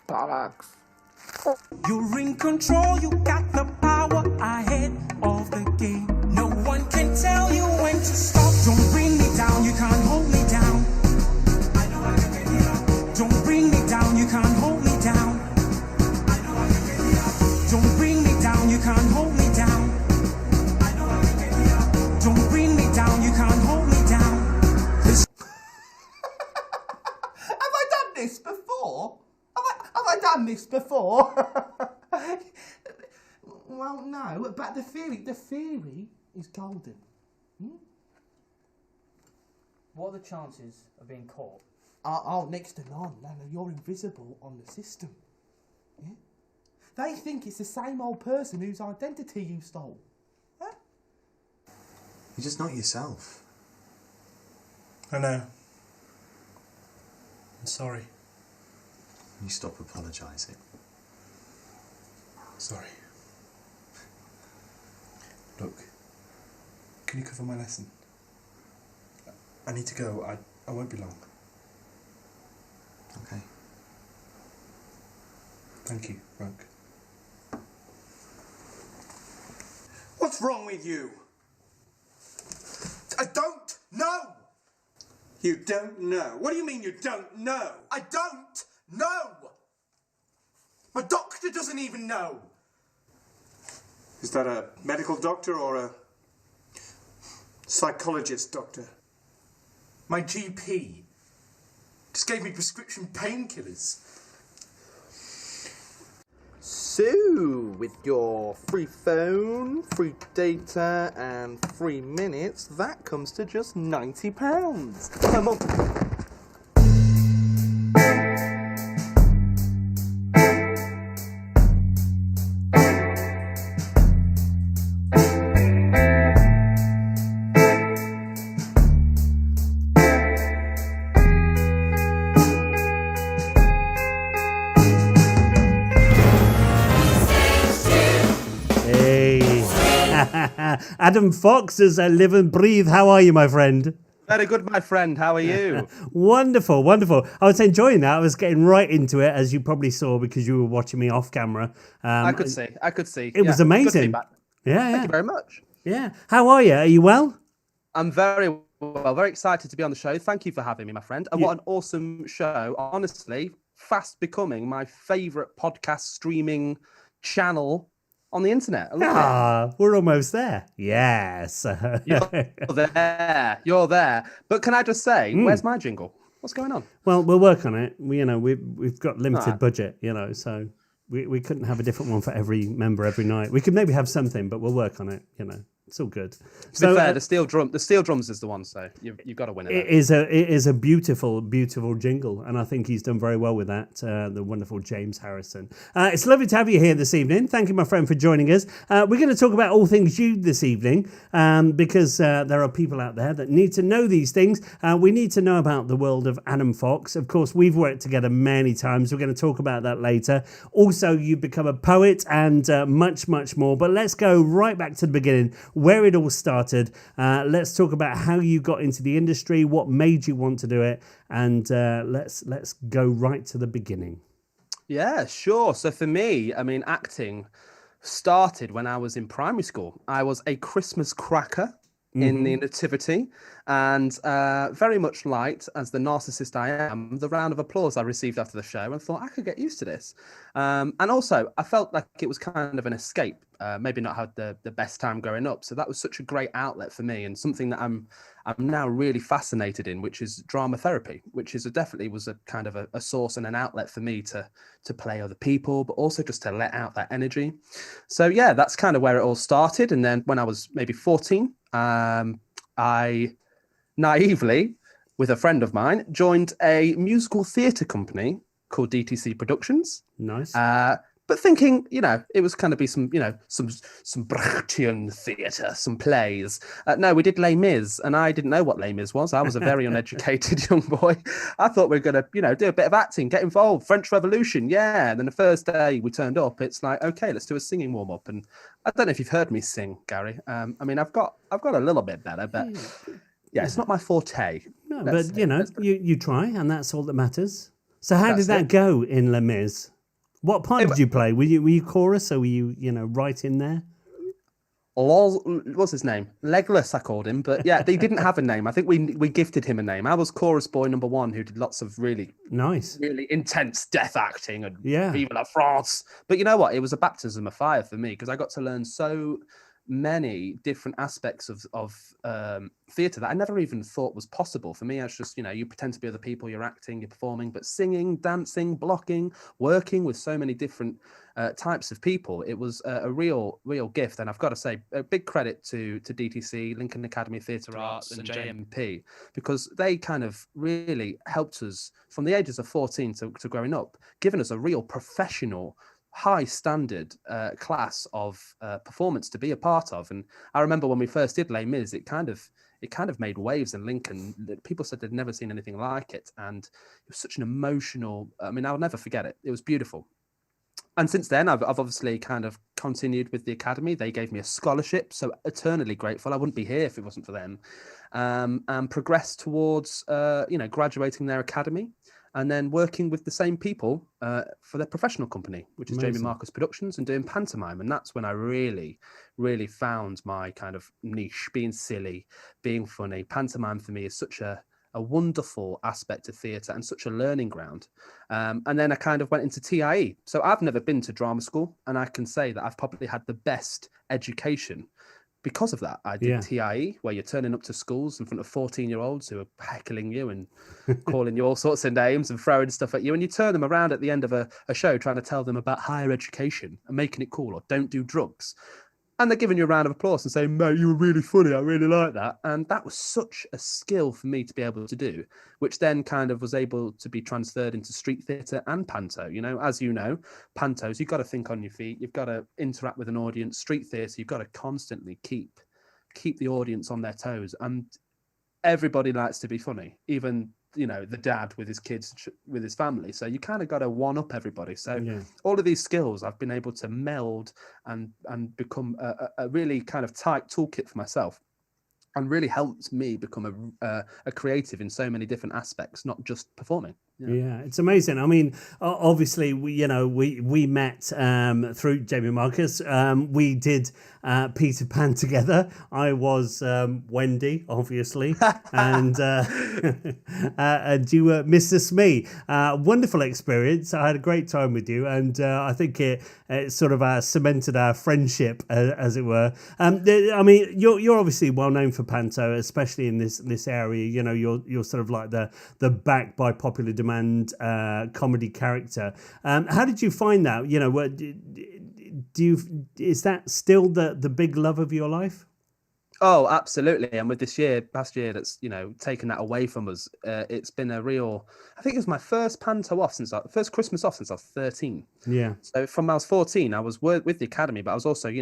Bollocks. You're in control, you got the power ahead of the game. No one can tell you when to stop. Don't bring me down, you can't hold me down. I know I can get it up. Don't bring me down, you can't hold me down. I know I can get it up. Don't bring me down, you can't hold me down. I know I can get it up. Don't bring me down, you can't hold me down. Have I done this before? Have I done this before? Well, no, but the theory is golden. What are the chances of being caught? Oh, next to none. No, you're invisible on the system. Yeah? They think it's the same old person whose identity you stole. Huh? You're just not yourself. I know. I'm sorry. You stop apologising. Sorry. Look, can you cover my lesson? I need to go. I won't be long. Okay. Thank you, Frank. What's wrong with you? I don't know! You don't know? What do you mean you don't know? I don't know! My doctor doesn't even know! Is that a medical doctor or a psychologist doctor? My GP just gave me prescription painkillers. So, with your free phone, free data, and free minutes, that comes to just £90 per month. Adam Fox as Live and Breathe. How are you, my friend? Very good, my friend. How are you? Wonderful, wonderful. I was enjoying that. I was getting right into it, as you probably saw because you were watching me off camera. I could see. It was amazing. Yeah, Thank you very much. Yeah. How are you? Are you well? I'm very well, very excited to be on the show. Thank you for having me, my friend. And what an awesome show. Honestly, fast becoming my favourite podcast streaming channel on the internet. We're almost there. Yes. You're there. But can I just say, where's my jingle? What's going on? Well, we'll work on it. We've got limited budget, so we couldn't have a different one for every member every night. We could maybe have something, but we'll work on it. It's all good. To be fair, the steel drums is the one, so you've got to win it. It is a beautiful, beautiful jingle, and I think he's done very well with that. The wonderful James Harrison. It's lovely to have you here this evening. Thank you, my friend, for joining us. We're going to talk about all things you this evening, because there are people out there that need to know these things. We need to know about the world of Adam Fox. Of course, we've worked together many times. We're going to talk about that later. Also, you've become a poet and much, much more. But let's go right back to the beginning, where it all started. Let's talk about how you got into the industry, what made you want to do it, and let's go right to the beginning. Yeah, sure. So for me, acting started when I was in primary school. I was a Christmas cracker in the nativity, and very much liked, as the narcissist I am, the round of applause I received after the show, and thought I could get used to this. And also, I felt like it was kind of an escape. Maybe not had the best time growing up, so that was such a great outlet for me, and something that I'm now really fascinated in, which is drama therapy, which is definitely was a kind of a source and an outlet for me to play other people, but also just to let out that energy. So yeah, that's kind of where it all started. And then when I was maybe 14, I naively, with a friend of mine, joined a musical theatre company called DTC Productions. Nice. But thinking, it was kind of be some Brechtian theatre, some plays. No, we did Les Mis, and I didn't know what Les Mis was. I was a very uneducated young boy. I thought we were going to, do a bit of acting, get involved, French Revolution, yeah. And then the first day we turned up, it's like, okay, let's do a singing warm up. And I don't know if you've heard me sing, Gary. I've got a little bit better, but yeah, it's not my forte. No, but you try, and that's all that matters. So how did that go in Les Mis? What part did you play? Were you chorus, or were you right in there? What's his name? Legless, I called him. But yeah, they didn't have a name. I think we gifted him a name. I was chorus boy number 1, who did lots of really nice, really intense death acting and Vive la France. But you know what? It was a baptism of fire for me, because I got to learn so many different aspects of theatre that I never even thought was possible. For me, it's just, you pretend to be other people, you're acting, you're performing, but singing, dancing, blocking, working with so many different types of people, it was a real gift. And I've got to say, a big credit to DTC, Lincoln Academy of Theatre Arts, and JMP, because they kind of really helped us from the ages of 14 to growing up, giving us a real professional, high standard class of performance to be a part of. And I remember when we first did Les Mis, it kind of made waves in Lincoln. People said they'd never seen anything like it, and it was such an emotional, I'll never forget it. It was beautiful. And since then, I've obviously kind of continued with the academy. They gave me a scholarship, so eternally grateful. I wouldn't be here if it wasn't for them. And progressed towards graduating their academy, and then working with the same people for their professional company, which is Jamie Marcus Productions, and doing pantomime. And that's when I really, really found my kind of niche, being silly, being funny. Pantomime for me is such a wonderful aspect of theatre and such a learning ground. And then I kind of went into TIE. So I've never been to drama school, and I can say that I've probably had the best education because of that. I did TIE, where you're turning up to schools in front of 14-year-olds who are heckling you and calling you all sorts of names and throwing stuff at you. And you turn them around at the end of a show trying to tell them about higher education and making it cool, or don't do drugs. And they're giving you a round of applause and saying, mate, you were really funny. I really like that. And that was such a skill for me to be able to do, which then kind of was able to be transferred into street theatre and panto. As you know, pantos, you've got to think on your feet. You've got to interact with an audience. Street theatre, you've got to constantly keep the audience on their toes. And everybody likes to be funny, even the dad with his kids, with his family. So you kind of got to one up everybody. So all of these skills I've been able to meld and become a really kind of tight toolkit for myself, and really helped me become a creative in so many different aspects, not just performing. Yeah, it's amazing. Obviously, we met through Jamie Marcus. We did Peter Pan together. I was Wendy, obviously, and you were Mr. Smee. Wonderful experience. I had a great time with you, and I think it sort of cemented our friendship, as it were. You're obviously well known for panto, especially in this area. You're sort of like the backed by popular demand comedy character. How did you find that? Is that still the big love of your life? Oh, absolutely. And with past year that's taken that away from us, it's been a real. I think it was my first panto off first Christmas off since I was 13. Yeah. So from I was 14, I was with the academy, but I was also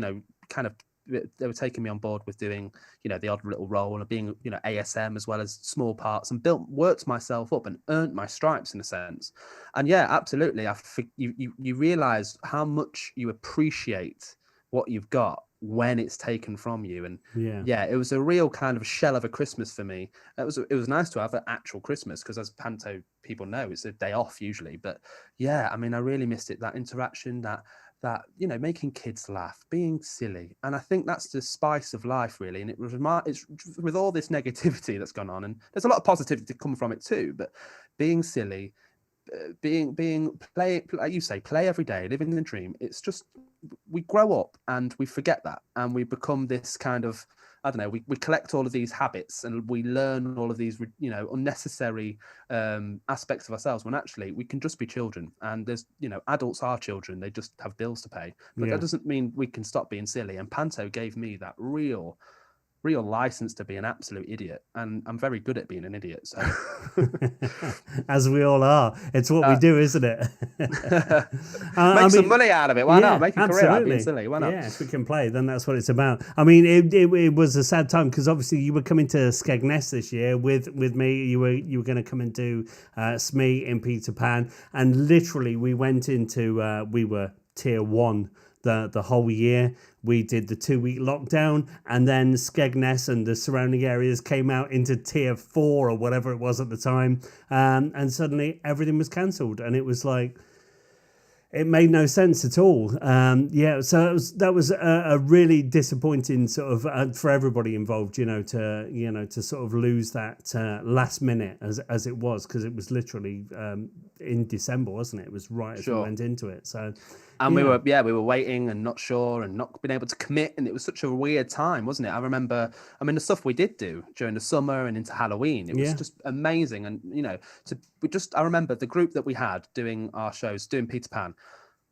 kind of. They were taking me on board with doing, the odd little role and being, ASM as well as small parts, and worked myself up and earned my stripes in a sense. And yeah, absolutely. You realize how much you appreciate what you've got when it's taken from you. And it was a real kind of shell of a Christmas for me. It was nice to have an actual Christmas, because as panto people know, it's a day off usually. But yeah, I really missed it, that interaction, that making kids laugh, being silly. And I think that's the spice of life, really. And it's with all this negativity that's gone on, and there's a lot of positivity to come from it too, but being silly, play, like you say, play every day, living the dream. It's just, we grow up and we forget that, and we become this kind of, I don't know, we collect all of these habits and we learn all of these, unnecessary aspects of ourselves, when actually we can just be children. And there's, adults are children, they just have bills to pay. But that doesn't mean we can stop being silly. And panto gave me that real license to be an absolute idiot, and I'm very good at being an idiot. So, as we all are, it's what we do, isn't it? Make some money out of it. Why not? Make a career out of being silly. Why not? Yeah, if we can play, then that's what it's about. It was a sad time, because obviously you were coming to Skegness this year with me. You were going to come and do Smee in Peter Pan, and literally we went into we were tier 1 the whole year. We did the 2-week lockdown, and then Skegness and the surrounding areas came out into tier 4 or whatever it was at the time, and suddenly everything was cancelled. And it was like, It made no sense at all. So that was a really disappointing sort of for everybody involved, to sort of lose that last minute as it was, because it was literally in December, wasn't it? It was right as we went into it. So. And we were waiting and not sure and not being able to commit, and it was such a weird time, wasn't it? I remember, the stuff we did do during the summer and into Halloween, it was just amazing. And I remember the group that we had doing our shows, doing Peter Pan.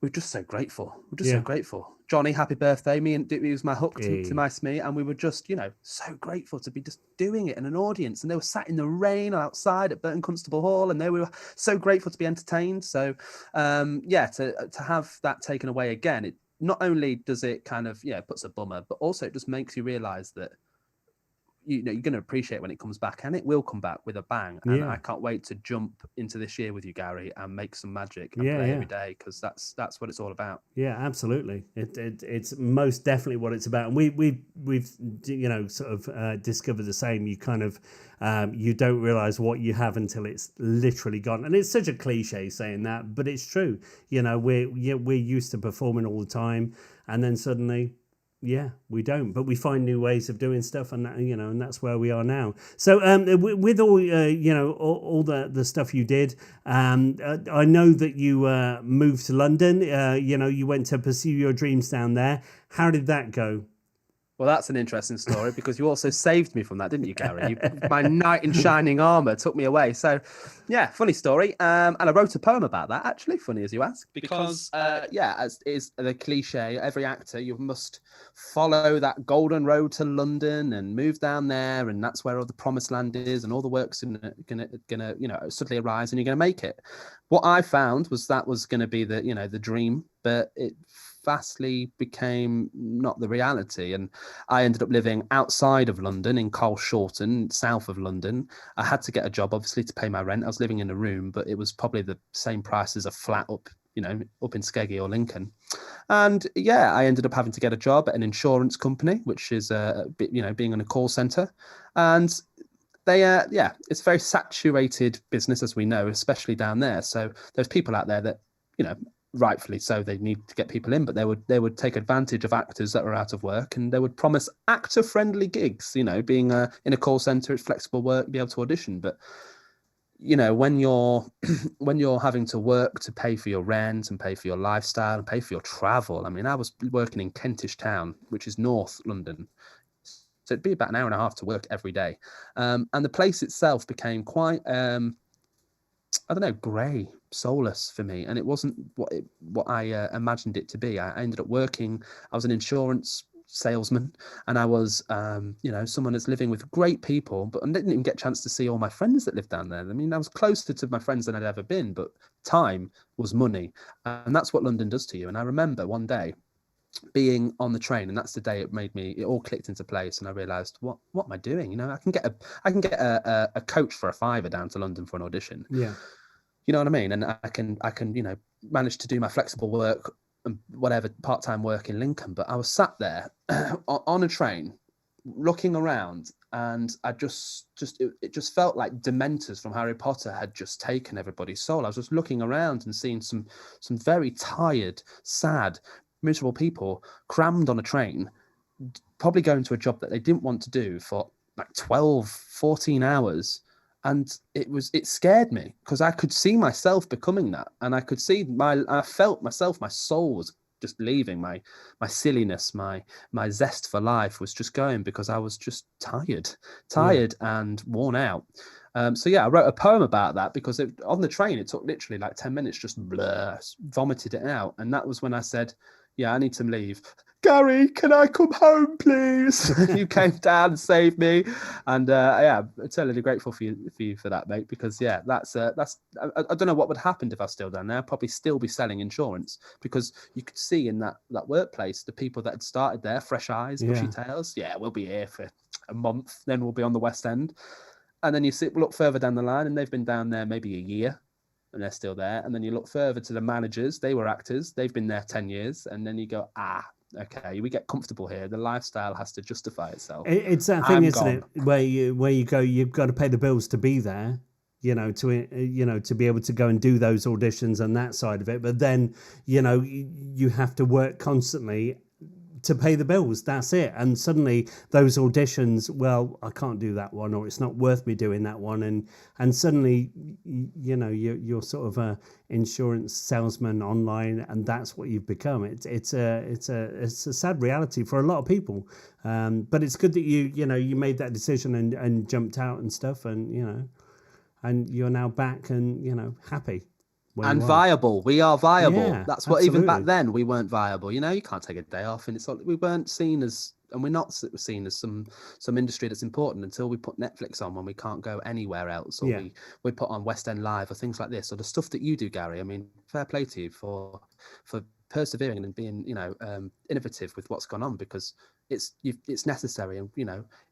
We were just so grateful. So grateful. Johnny, happy birthday! He was my hook to my Smee, and we were just, so grateful to be just doing it in an audience. And they were sat in the rain outside at Burton Constable Hall, and they were so grateful to be entertained. So, to have that taken away again, it not only does it kind of puts a bummer, but also it just makes you realise that you're going to appreciate when it comes back, and it will come back with a bang. And I can't wait to jump into this year with you, Gary, and make some magic and play every day, because that's what it's all about. Yeah, absolutely. It's most definitely what it's about. And we've sort of discovered the same. You kind of you don't realize what you have until it's literally gone. And it's such a cliche saying that, but it's true. We're used to performing all the time, and then suddenly, we don't, but we find new ways of doing stuff, and that, and that's where we are now. So with all all the stuff you did, I know that you moved to London. You went to pursue your dreams down there. How did that go? Well, that's an interesting story, because you also saved me from that, didn't you, Gary? My knight in shining armour took me away. So, funny story. And I wrote a poem about that, actually, funny as you ask. Because, as is the cliche, every actor, you must follow that golden road to London and move down there, and that's where all the promised land is, and all the work's gonna suddenly arise, and you're gonna make it. What I found was that was gonna be the dream, but it vastly became not the reality, and I ended up living outside of London in Carshalton, south of London. I had to get a job, obviously, to pay my rent. I was living in a room, but it was probably the same price as a flat up in Skeggy or Lincoln. And I ended up having to get a job at an insurance company, which is being in a call center. And they it's a very saturated business, as we know, especially down there. So there's people out there that rightfully so, they need to get people in, but they would take advantage of actors that were out of work, and they would promise actor friendly gigs, being in a call center, it's flexible work, be able to audition. But when you're having to work to pay for your rent and pay for your lifestyle and pay for your travel, I was working in Kentish Town, which is North London, so it'd be about an hour and a half to work every day, and the place itself became quite grey, soulless for me, and it wasn't what I imagined it to be. I ended up working. I was an insurance salesman, and I was, someone that's living with great people, but I didn't even get a chance to see all my friends that lived down there. I was closer to my friends than I'd ever been, but time was money, and that's what London does to you. And I remember one day being on the train, and that's the day it all clicked into place, and I realized, what am I doing? I can get a coach for £5 down to London for an audition. You know what I mean? And I can manage to do my flexible work and whatever part-time work in Lincoln. But I was sat there on a train looking around, and it just felt like Dementors from Harry Potter had just taken everybody's soul. I was just looking around and seeing some very tired, sad, miserable people crammed on a train, probably going to a job that they didn't want to do for like 12, 14 hours. And it scared me, because I could see myself becoming that. And I could see I felt myself, my soul was just leaving, my silliness, my zest for life was just going, because I was just tired and worn out. I wrote a poem about that, because on the train, it took literally like 10 minutes, just vomited it out. And that was when I said, I need to leave. Gary, can I come home, please? You came down and saved me, and I'm totally grateful for you for that, mate. Because that's I don't know what would happen if I was still down there. I'd probably still be selling insurance, because you could see in that workplace the people that had started there, fresh eyes, bushy tails. We'll be here for a month, then we'll be on the West End, and then you look further down the line, and they've been down there maybe a year, and they're still there. And then you look further to the managers, they were actors, they've been there 10 years, and then you go, okay, we get comfortable here. The lifestyle has to justify itself. It's that thing, isn't it? Where you go, you've got to pay the bills to be there, to be able to go and do those auditions and that side of it. But then, you have to work constantly to pay the bills. That's it. And suddenly those auditions, well, I can't do that one, or it's not worth me doing that one. And suddenly, you're sort of a insurance salesman online, and that's what you've become. It's a sad reality for a lot of people. But it's good that you made that decision and jumped out and stuff, and you're now back and happy. And viable. We are viable. Yeah, that's what absolutely. Even back then we weren't viable. You can't take a day off, and it's like we weren't seen as, and we're not seen as some industry that's important until we put Netflix on when we can't go anywhere else, or we put on West End Live or things like this, or the stuff that you do, Gary. I mean, fair play to you for persevering and being innovative with what's gone on, because it's necessary. And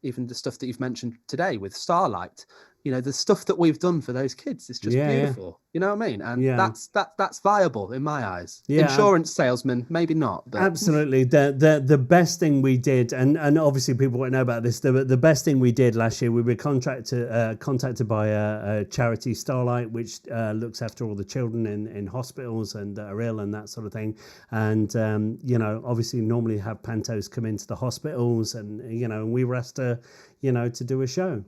even the stuff that you've mentioned today with Starlight, the stuff that we've done for those kids is just beautiful. You know what I mean? And that's viable in my eyes. Insurance salesman, maybe not, but absolutely. The best thing we did, and obviously people won't know about this, the best thing we did last year, we were contacted by a charity, Starlight, which looks after all the children in hospitals and that are ill and that sort of thing. And obviously normally have pantos come into the hospitals, and we were asked to do a show.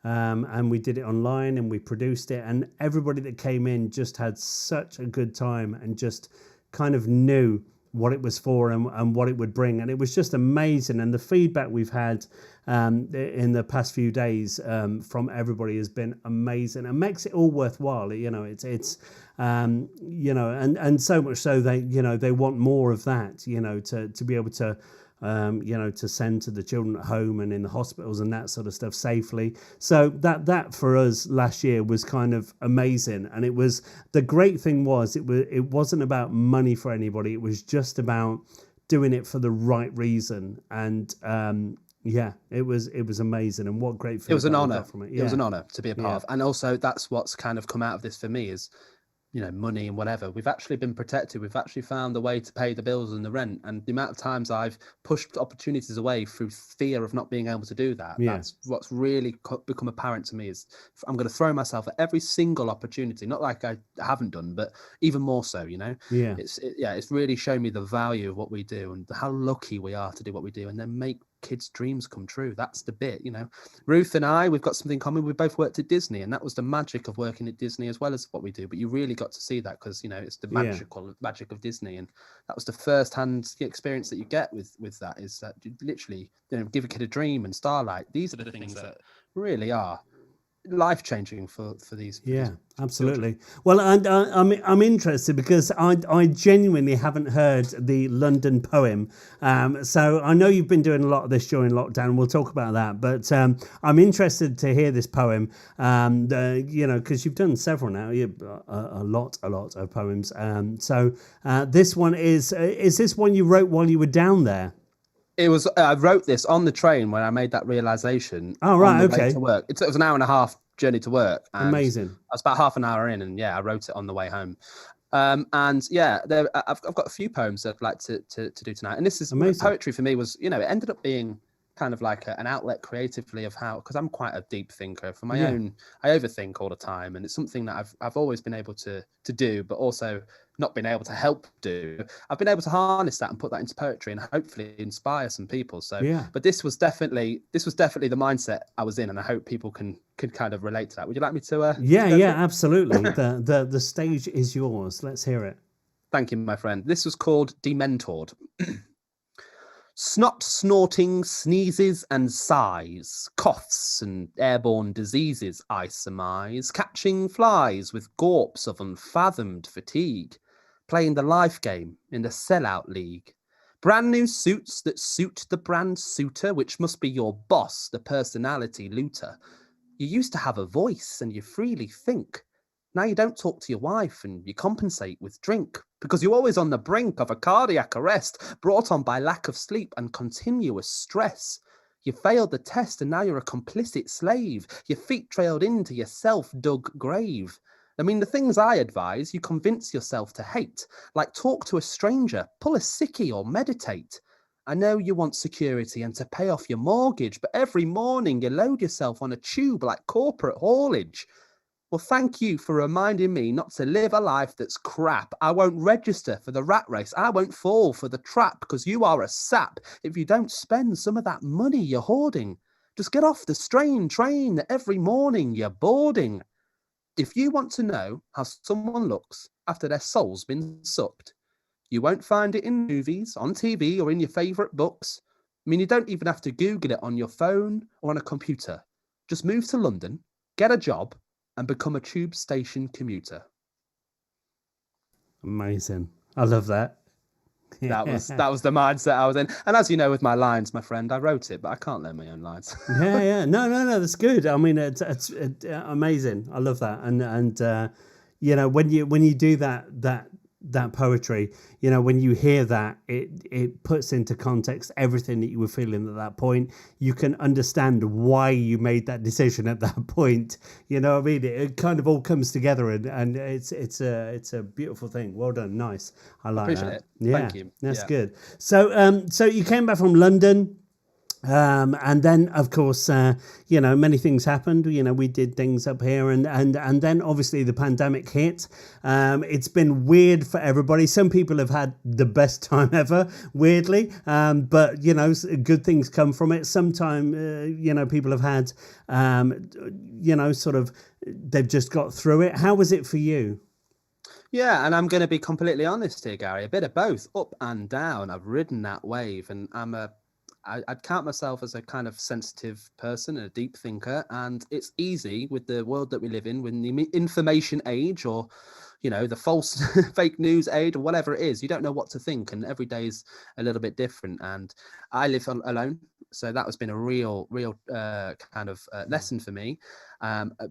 And we did it online, and we produced it, and everybody that came in just had such a good time and just kind of knew what it was for and what it would bring. And it was just amazing. And the feedback we've had in the past few days from everybody has been amazing, and makes it all worthwhile. It's and so much so they want more of that, to be able to to send to the children at home and in the hospitals and that sort of stuff safely. So that for us last year was kind of amazing. And it was, the great thing was, it wasn't about money for anybody. It was just about doing it for the right reason. And it was amazing. And what great feedback it was an we honor got from it. It was an honor to be a part of. And also that's what's kind of come out of this for me is, money and whatever. We've actually been protected. We've actually found a way to pay the bills and the rent. And the amount of times I've pushed opportunities away through fear of not being able to do that. Yeah. That's what's really become apparent to me, is I'm going to throw myself at every single opportunity. Not like I haven't done, but even more so, Yeah. It's really shown me the value of what we do and how lucky we are to do what we do, and then make kids' dreams come true. That's the bit, Ruth and I, we've got something in common. We both worked at Disney, and that was the magic of working at Disney as well as what we do. But you really got to see that because it's the magic of Disney, and that was the first-hand experience that you get with that, is that you literally give a kid a dream. And Starlight, these are the things that really are life-changing for these. Absolutely. Children. Well, I'm interested because I genuinely haven't heard the London poem. So I know you've been doing a lot of this during lockdown. We'll talk about that. But I'm interested to hear this poem, because you've done several now, a lot of poems. So this one is this one you wrote while you were down there? It was. I wrote this on the train when I made that realization. Oh, right. On the way Okay. to work. It was an hour and a half journey to work. And amazing. I was about half an hour in, and I wrote it on the way home. I've got a few poems that I'd like to do tonight. And this is amazing. Poetry for me was, it ended up being kind of like an outlet creatively of how, because I'm quite a deep thinker for my own. I overthink all the time, and it's something that I've always been able to do, but also not been able to help do. I've been able to harness that and put that into poetry and hopefully inspire some people. So, but this was definitely the mindset I was in, and I hope people can kind of relate to that. Would you like me to? Absolutely. The stage is yours. Let's hear it. Thank you, my friend. This was called Dementored. Snot snorting, sneezes and sighs, coughs and airborne diseases, I surmise, catching flies with gawps of unfathomed fatigue, playing the life game in the sellout league. Brand new suits that suit the brand suitor, which must be your boss, the personality looter. You used to have a voice and you freely think. Now you don't talk to your wife and you compensate with drink because you're always on the brink of a cardiac arrest brought on by lack of sleep and continuous stress. You failed the test and now you're a complicit slave. Your feet trailed into your self-dug grave. I mean, the things I advise, you convince yourself to hate, like talk to a stranger, pull a sickie or meditate. I know you want security and to pay off your mortgage, but every morning you load yourself on a tube like corporate haulage. Well, thank you for reminding me not to live a life that's crap. I won't register for the rat race. I won't fall for the trap because you are a sap if you don't spend some of that money you're hoarding. Just get off the train that every morning you're boarding. If you want to know how someone looks after their soul's been sucked, you won't find it in movies, on TV, or in your favourite books. I mean, you don't even have to Google it on your phone or on a computer. Just move to London, get a job, and become a tube station commuter. Amazing. I love that. That was the mindset I was in. And as you know, with my lines, my friend, I wrote it, but I can't learn my own lines. Yeah. No, that's good. I mean, it's amazing. I love that. And you know, when you do that poetry, you know, when you hear that, it puts into context everything that you were feeling at that point. You can understand why you made that decision at that point. You know what I mean? It kind of all comes together, and it's a beautiful thing. Well done, nice. I like Appreciate that. it. Yeah, Thank you. that's Yeah. good. So you came back from London. And then, of course, you know, many things happened. You know, we did things up here, and then obviously the pandemic hit. It's been weird for everybody. Some people have had the best time ever, weirdly, but you know, good things come from it. Sometimes, you know, people have had, you know, sort of, they've just got through it. How was it for you? Yeah, and I'm going to be completely honest here, Gary. A bit of both, up and down. I've ridden that wave, and I'd count myself as a kind of sensitive person and a deep thinker, and it's easy with the world that we live in, with the information age, or you know, the false fake news age, or whatever it is. You don't know what to think, and every day is a little bit different. And I live alone, so that has been a real kind of lesson for me.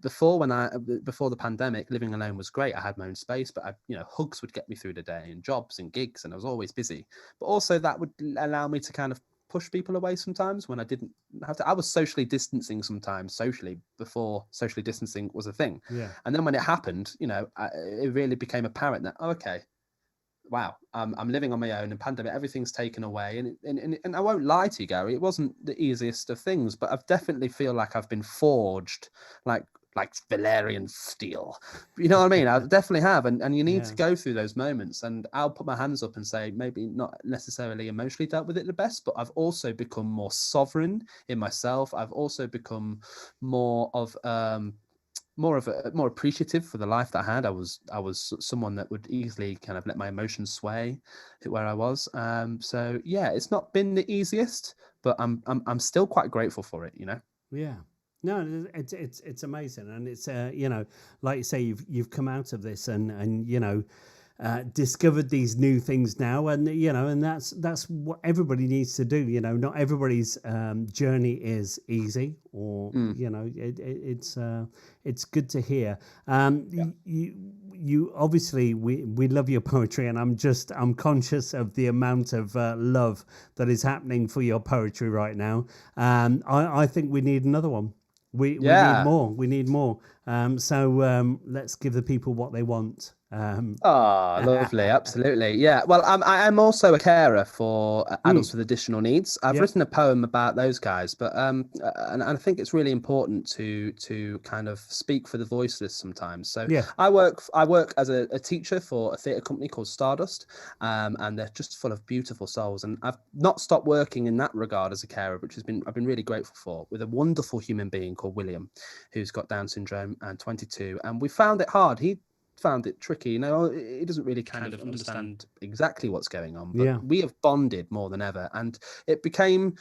Before the pandemic, living alone was great. I had my own space, but you know, hugs would get me through the day, and jobs and gigs, and I was always busy. But also that would allow me to kind of push people away sometimes when I didn't have to. I was socially distancing sometimes, before socially distancing was a thing. Yeah. And then when it happened, you know, it really became apparent that, oh, okay, wow, I'm living on my own, and pandemic, everything's taken away. And I won't lie to you, Gary, it wasn't the easiest of things, but I've definitely feel like I've been forged like Valerian steel. You know what I mean? I definitely have. And you need to go through those moments. And I'll put my hands up and say, maybe not necessarily emotionally dealt with it the best, but I've also become more sovereign in myself. I've also become more more appreciative for the life that I had. I was someone that would easily kind of let my emotions sway where I was. So yeah, it's not been the easiest, but I'm still quite grateful for it, you know? Yeah. No, it's amazing, and it's you know, like you say, you've come out of this, and you know, discovered these new things now, and you know, and that's what everybody needs to do. You know, not everybody's journey is easy, or you know, it's good to hear. You obviously, we love your poetry, and I'm conscious of the amount of love that is happening for your poetry right now. I think we need another one. We need more. We need more. So let's give the people what they want. Lovely, absolutely, yeah. Well, I'm also a carer for adults with additional needs. I've written a poem about those guys, but and I think it's really important to kind of speak for the voiceless sometimes. So I work as a teacher for a theatre company called Stardust, and they're just full of beautiful souls. And I've not stopped working in that regard as a carer, which I've been really grateful for, with a wonderful human being called William, who's got Down syndrome and 22, and we found it hard. He found it tricky, you know. He doesn't really kind of understand exactly what's going on, but we have bonded more than ever, and it became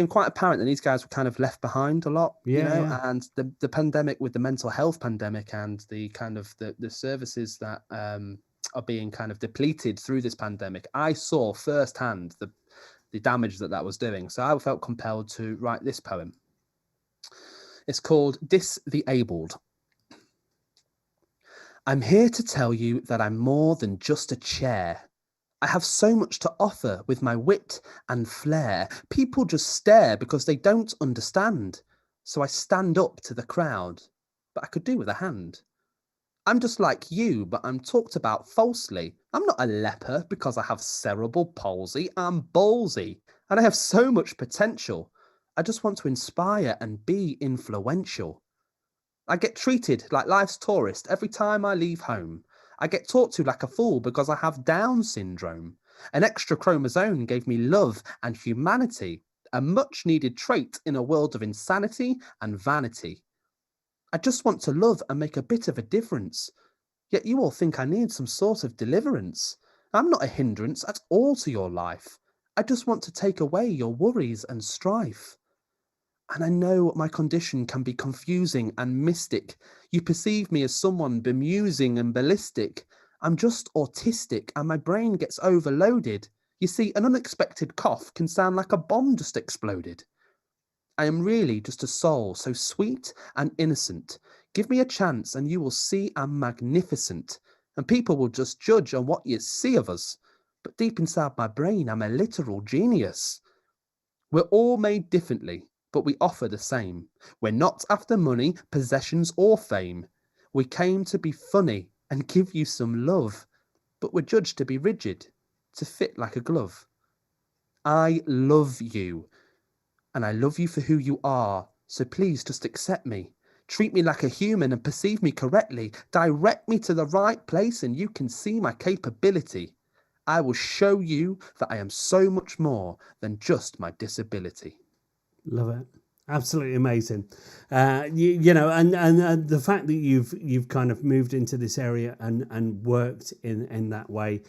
quite apparent that these guys were kind of left behind a lot, you know. And the pandemic, with the mental health pandemic, and the kind of the services that are being kind of depleted through this pandemic, I saw firsthand the damage that was doing. So I felt compelled to write this poem. It's called Dis the Abled. I'm here to tell you that I'm more than just a chair. I have so much to offer with my wit and flair. People just stare because they don't understand. So I stand up to the crowd, but I could do with a hand. I'm just like you, but I'm talked about falsely. I'm not a leper because I have cerebral palsy. I'm ballsy, and I have so much potential. I just want to inspire and be influential. I get treated like life's tourist every time I leave home. I get talked to like a fool because I have Down syndrome. An extra chromosome gave me love and humanity, a much needed trait in a world of insanity and vanity. I just want to love and make a bit of a difference. Yet you all think I need some sort of deliverance. I'm not a hindrance at all to your life. I just want to take away your worries and strife. And I know my condition can be confusing and mystic. You perceive me as someone bemusing and ballistic. I'm just autistic and my brain gets overloaded. You see, an unexpected cough can sound like a bomb just exploded. I am really just a soul so sweet and innocent. Give me a chance and you will see I'm magnificent. And people will just judge on what you see of us. But deep inside my brain, I'm a literal genius. We're all made differently, but we offer the same. We're not after money, possessions, or fame. We came to be funny and give you some love, but we're judged to be rigid, to fit like a glove. I love you, and I love you for who you are, so please just accept me. Treat me like a human and perceive me correctly. Direct me to the right place and you can see my capability. I will show you that I am so much more than just my disability. Love it. Absolutely amazing. You know, and the fact that you've kind of moved into this area and worked in that way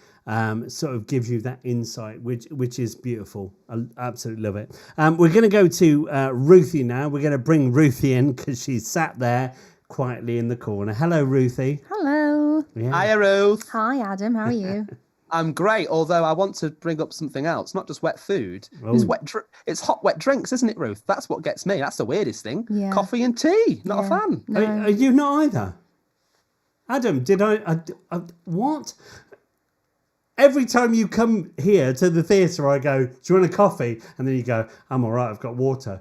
sort of gives you that insight, which is beautiful. I absolutely love it. We're going to go to Ruthie now. We're going to bring Ruthie in because she's sat there quietly in the corner. Hello, Ruthie. Hello. Yeah. Hiya, Ruth. Hi, Adam. How are you? I'm great, although I want to bring up something else. Not just wet food. It's hot, wet drinks, isn't it, Ruth? That's what gets me. That's the weirdest thing. Yeah. Coffee and tea. Not a fan. No. Are you not either? Adam, did I what? Every time you come here to the theatre, I go, do you want a coffee? And then you go, I'm all right, I've got water.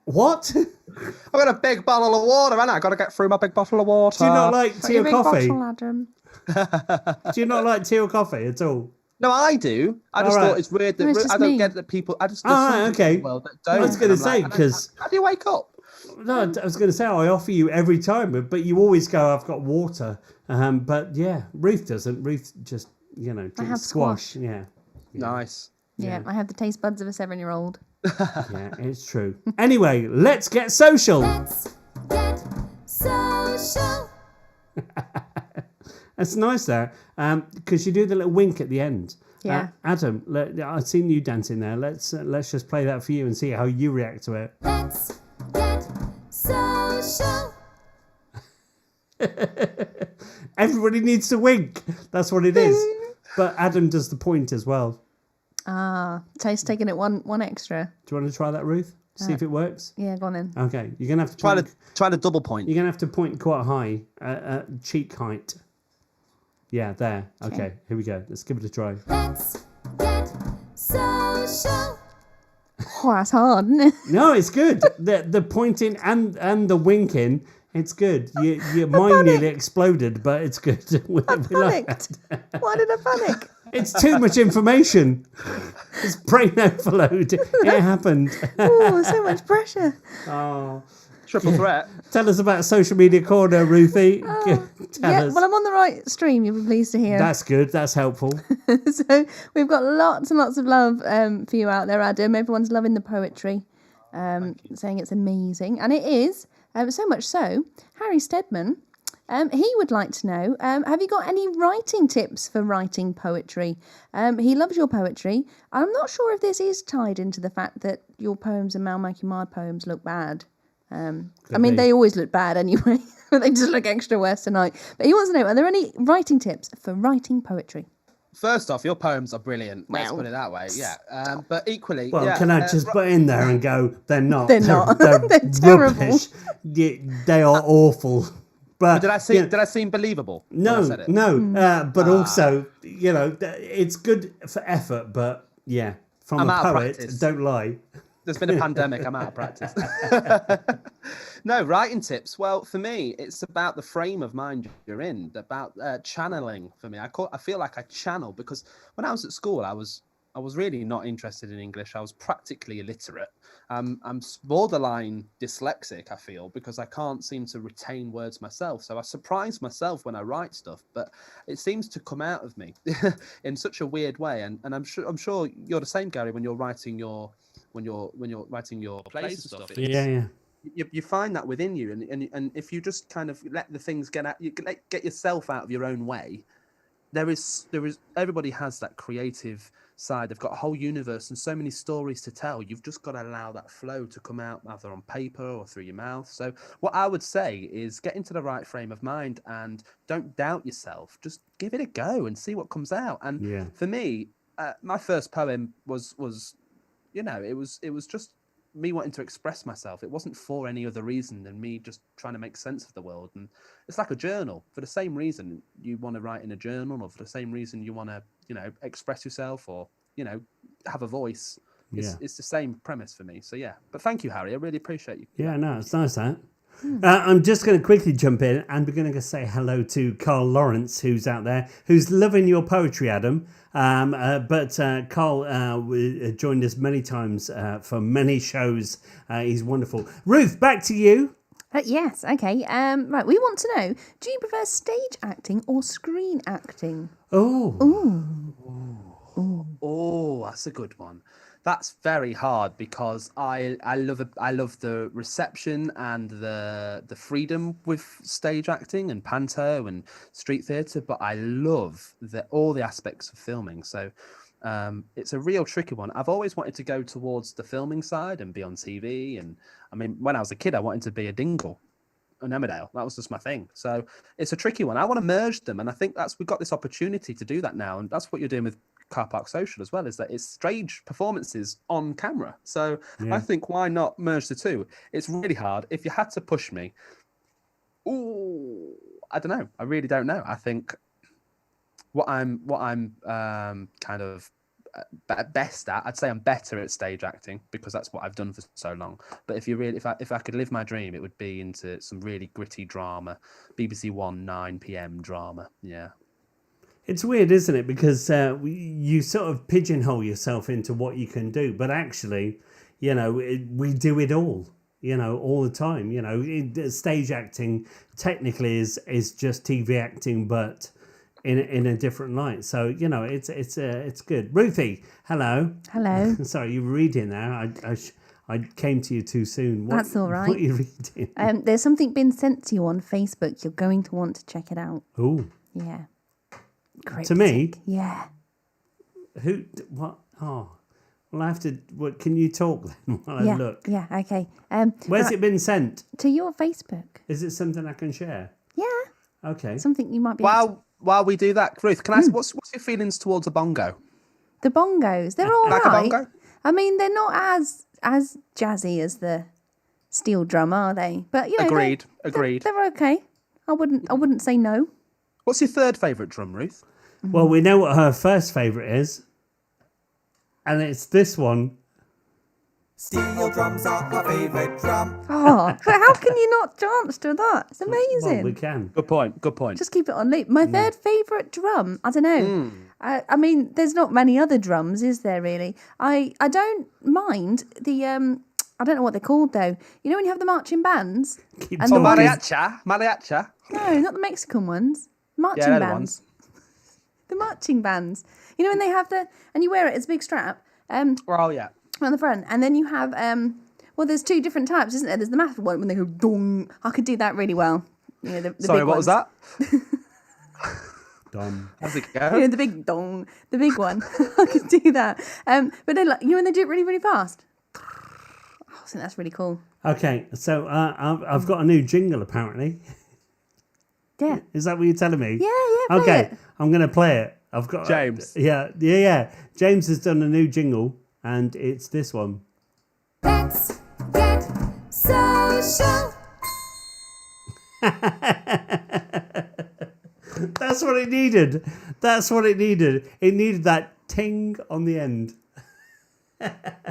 What? I've got a big bottle of water, and I've got to get through my big bottle of water. Do you not like tea or coffee? Bottle, Adam. Do you not like tea or coffee at all? No, I do. I just thought it's weird that I don't get that people. I just okay. Well, that don't. I was going to say because how do you wake up? No, I was going to say I offer you every time, but you always go, I've got water. But yeah, Ruth doesn't. Ruth just drinks squash. Yeah. Nice. Yeah, I have the taste buds of a 7-year-old. Yeah, it's true. Anyway, let's get social. Let's get social. That's nice there, because you do the little wink at the end. Yeah. Adam, I've seen you dancing there. Let's just play that for you and see how you react to it. Let's get social. Everybody needs to wink. That's what it is. But Adam does the point as well. Taste taking it one extra. Do you want to try that, Ruth? See if it works? Yeah, go on then. Okay, you're gonna have to try to double point. You're gonna have to point quite high, cheek height. Yeah, there. Okay, here we go. Let's give it a try. Let's get social. Oh, that's hard, isn't it? No, it's good. The pointing and the winking, it's good. Your mind nearly exploded, but it's good. I panicked. Why did I panic? It's too much information. It's brain overload. It happened. Oh, so much pressure. Oh. Triple threat. Tell us about Social Media Corner, Ruthie. Well, I'm on the right stream, you'll be pleased to hear. That's good. That's helpful. So we've got lots and lots of love for you out there, Adam. Everyone's loving the poetry, saying it's amazing. And it is, so much so, Harry Steadman, he would like to know, have you got any writing tips for writing poetry? He loves your poetry. I'm not sure if this is tied into the fact that your poems and Mal Mikey Mard poems look bad. They always look bad anyway, but they just look extra worse tonight. But he wants to know, are there any writing tips for writing poetry? First off, your poems are brilliant. Let's put it that way. Yeah. But equally... Well, can I just put in there and go, they're not. They're not. They're terrible. rubbish. They are awful. But did I seem believable? No. But also, it's good for effort, but yeah, from a poet, don't lie. There's been a pandemic. I'm out of practice. No, writing tips. Well, for me, it's about the frame of mind you're in, about channeling for me. I feel like I channel because when I was at school, I was I was really not interested in English. I was practically illiterate. I'm borderline dyslexic, I feel, because I can't seem to retain words myself. So I surprise myself when I write stuff, but it seems to come out of me in such a weird way. And I'm sure you're the same, Gary, when you're writing your writing your plays and stuff. Yeah. You find that within you, and if you just kind of let the things get yourself out of your own way, there is everybody has that creative side. They've got a whole universe and so many stories to tell. You've just got to allow that flow to come out either on paper or through your mouth. So what I would say is get into the right frame of mind and don't doubt yourself. Just give it a go and see what comes out. And for me, my first poem was it was just me wanting to express myself. It wasn't for any other reason than me just trying to make sense of the world. And it's like a journal. For the same reason you want to write in a journal, or for the same reason you want to, express yourself, or, have a voice. It's the same premise for me. So yeah. But thank you, Harry. I really appreciate you. Yeah, no, it's nice that. I'm just going to quickly jump in, and we're going to say hello to Carl Lawrence, who's out there, who's loving your poetry, Adam. But Carl joined us many times for many shows. He's wonderful. Ruth, back to you. Yes, okay. Right, we want to know, do you prefer stage acting or screen acting? Oh, that's a good one. That's very hard because I love the reception and the freedom with stage acting and panto and street theatre, but I love all the aspects of filming. So it's a real tricky one. I've always wanted to go towards the filming side and be on TV. And I mean, when I was a kid, I wanted to be a dingle on Emmerdale. That was just my thing. So it's a tricky one. I want to merge them, and I think we've got this opportunity to do that now, and that's what you're doing with Car Park Social as well, is that it's stage performances on camera. So I think, why not merge the two? It's really hard. If you had to push me, I don't know. I really don't know. I think what I'm kind of best at, I'd say I'm better at stage acting because that's what I've done for so long. But if I could live my dream, it would be into some really gritty drama, BBC One 9 p.m. drama. Yeah. It's weird, isn't it? Because you sort of pigeonhole yourself into what you can do, but actually, we do it all, all the time. Stage acting technically is just TV acting, but in a different light. So it's good. Ruthie, hello. Hello. Sorry, you were reading there. I came to you too soon. That's all right. What are you reading? There's something been sent to you on Facebook. You're going to want to check it out. Oh. Yeah. Great. To me? Yeah. Who? What? Oh. Well, I have to. What? Can you talk then while I look? Yeah. Okay. Where's it been sent? To your Facebook. Is it something I can share? Yeah. Okay. Something you might be. While we do that, Ruth, can I ask what's your feelings towards a bongo? The bongos, they're all like right. A bongo? I mean, they're not as jazzy as the steel drum, are they? But agreed. They're okay. I wouldn't say no. What's your third favourite drum, Ruth? Well, we know what her first favourite is, and it's this one. Steel drums are my favourite drum. Oh, but how can you not dance to that? It's amazing. Well, we can. Good point. Just keep it on loop. My third favourite drum, I don't know. I mean, there's not many other drums, is there really? I don't mind the, I don't know what they're called though. You know when you have the marching bands? Mariacha? No, not the Mexican ones. Marching they're bands. the ones. The marching bands. You know when they have and you wear it as a big strap. Well, yeah. On the front, and then you have well, there's two different types, isn't there? There's the math one when they go dong. I could do that really well. The Sorry, big what ones. was that? Dom. How's it go? The big dong, the big one. I could do that. But then, when they do it really, really fast. Oh, I think that's really cool. Okay, so I've got a new jingle apparently. Yeah. Is that what you're telling me? Yeah. Play Okay, it. I'm going to play it. I've got James. Yeah. James has done a new jingle, and it's this one. Let's get social. That's what it needed. It needed that ting on the end.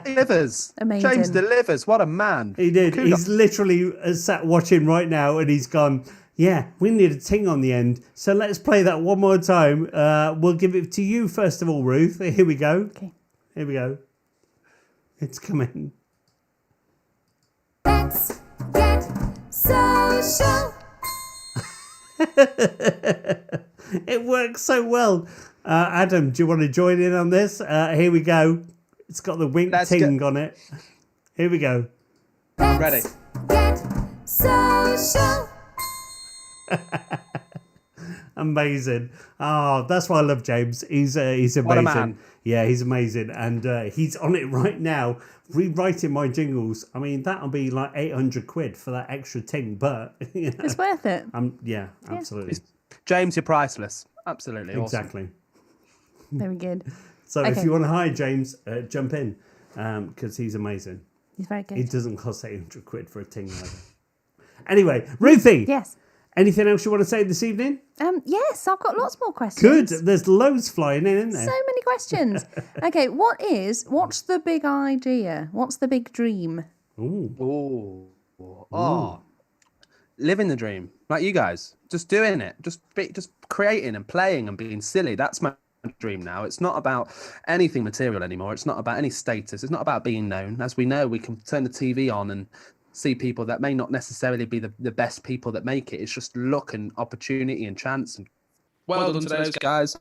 Delivers. Amazing. James delivers. What a man. He did. Kudos. He's literally sat watching right now, and he's gone, yeah, we need a ting on the end. So let's play that one more time. We'll give it to you first of all, Ruth. Here we go. Okay. Here we go. It's coming. Let's get social. It works so well. Adam, do you want to join in on this? Here we go. It's got the wink ting on it. Here we go. Ready. Get social. Amazing. Oh, that's why I love James. He's amazing. What a man. Yeah, he's amazing. And he's on it right now, rewriting my jingles. I mean, that'll be like 800 quid for that extra ting, but you know, It's worth it. yeah, absolutely. James, you're priceless. Absolutely. Awesome. Exactly. Very good. So if Okay. you want to hire James, jump in because he's amazing. He's very good. He doesn't cost 800 quid for a ting either. Anyway, Ruthie. Yes. Anything else you want to say this evening? Yes, I've got lots more questions. Good. There's loads flying in, isn't there? So many questions. Okay, what's the big idea? What's the big dream? Ooh. Oh, living the dream, like you guys, just doing it, just creating and playing and being silly. That's my dream now. It's not about anything material anymore. It's not about any status. It's not about being known. As we know, we can turn the TV on and see people that may not necessarily be the best people that make it. It's just luck and opportunity and chance. And well done to those guys.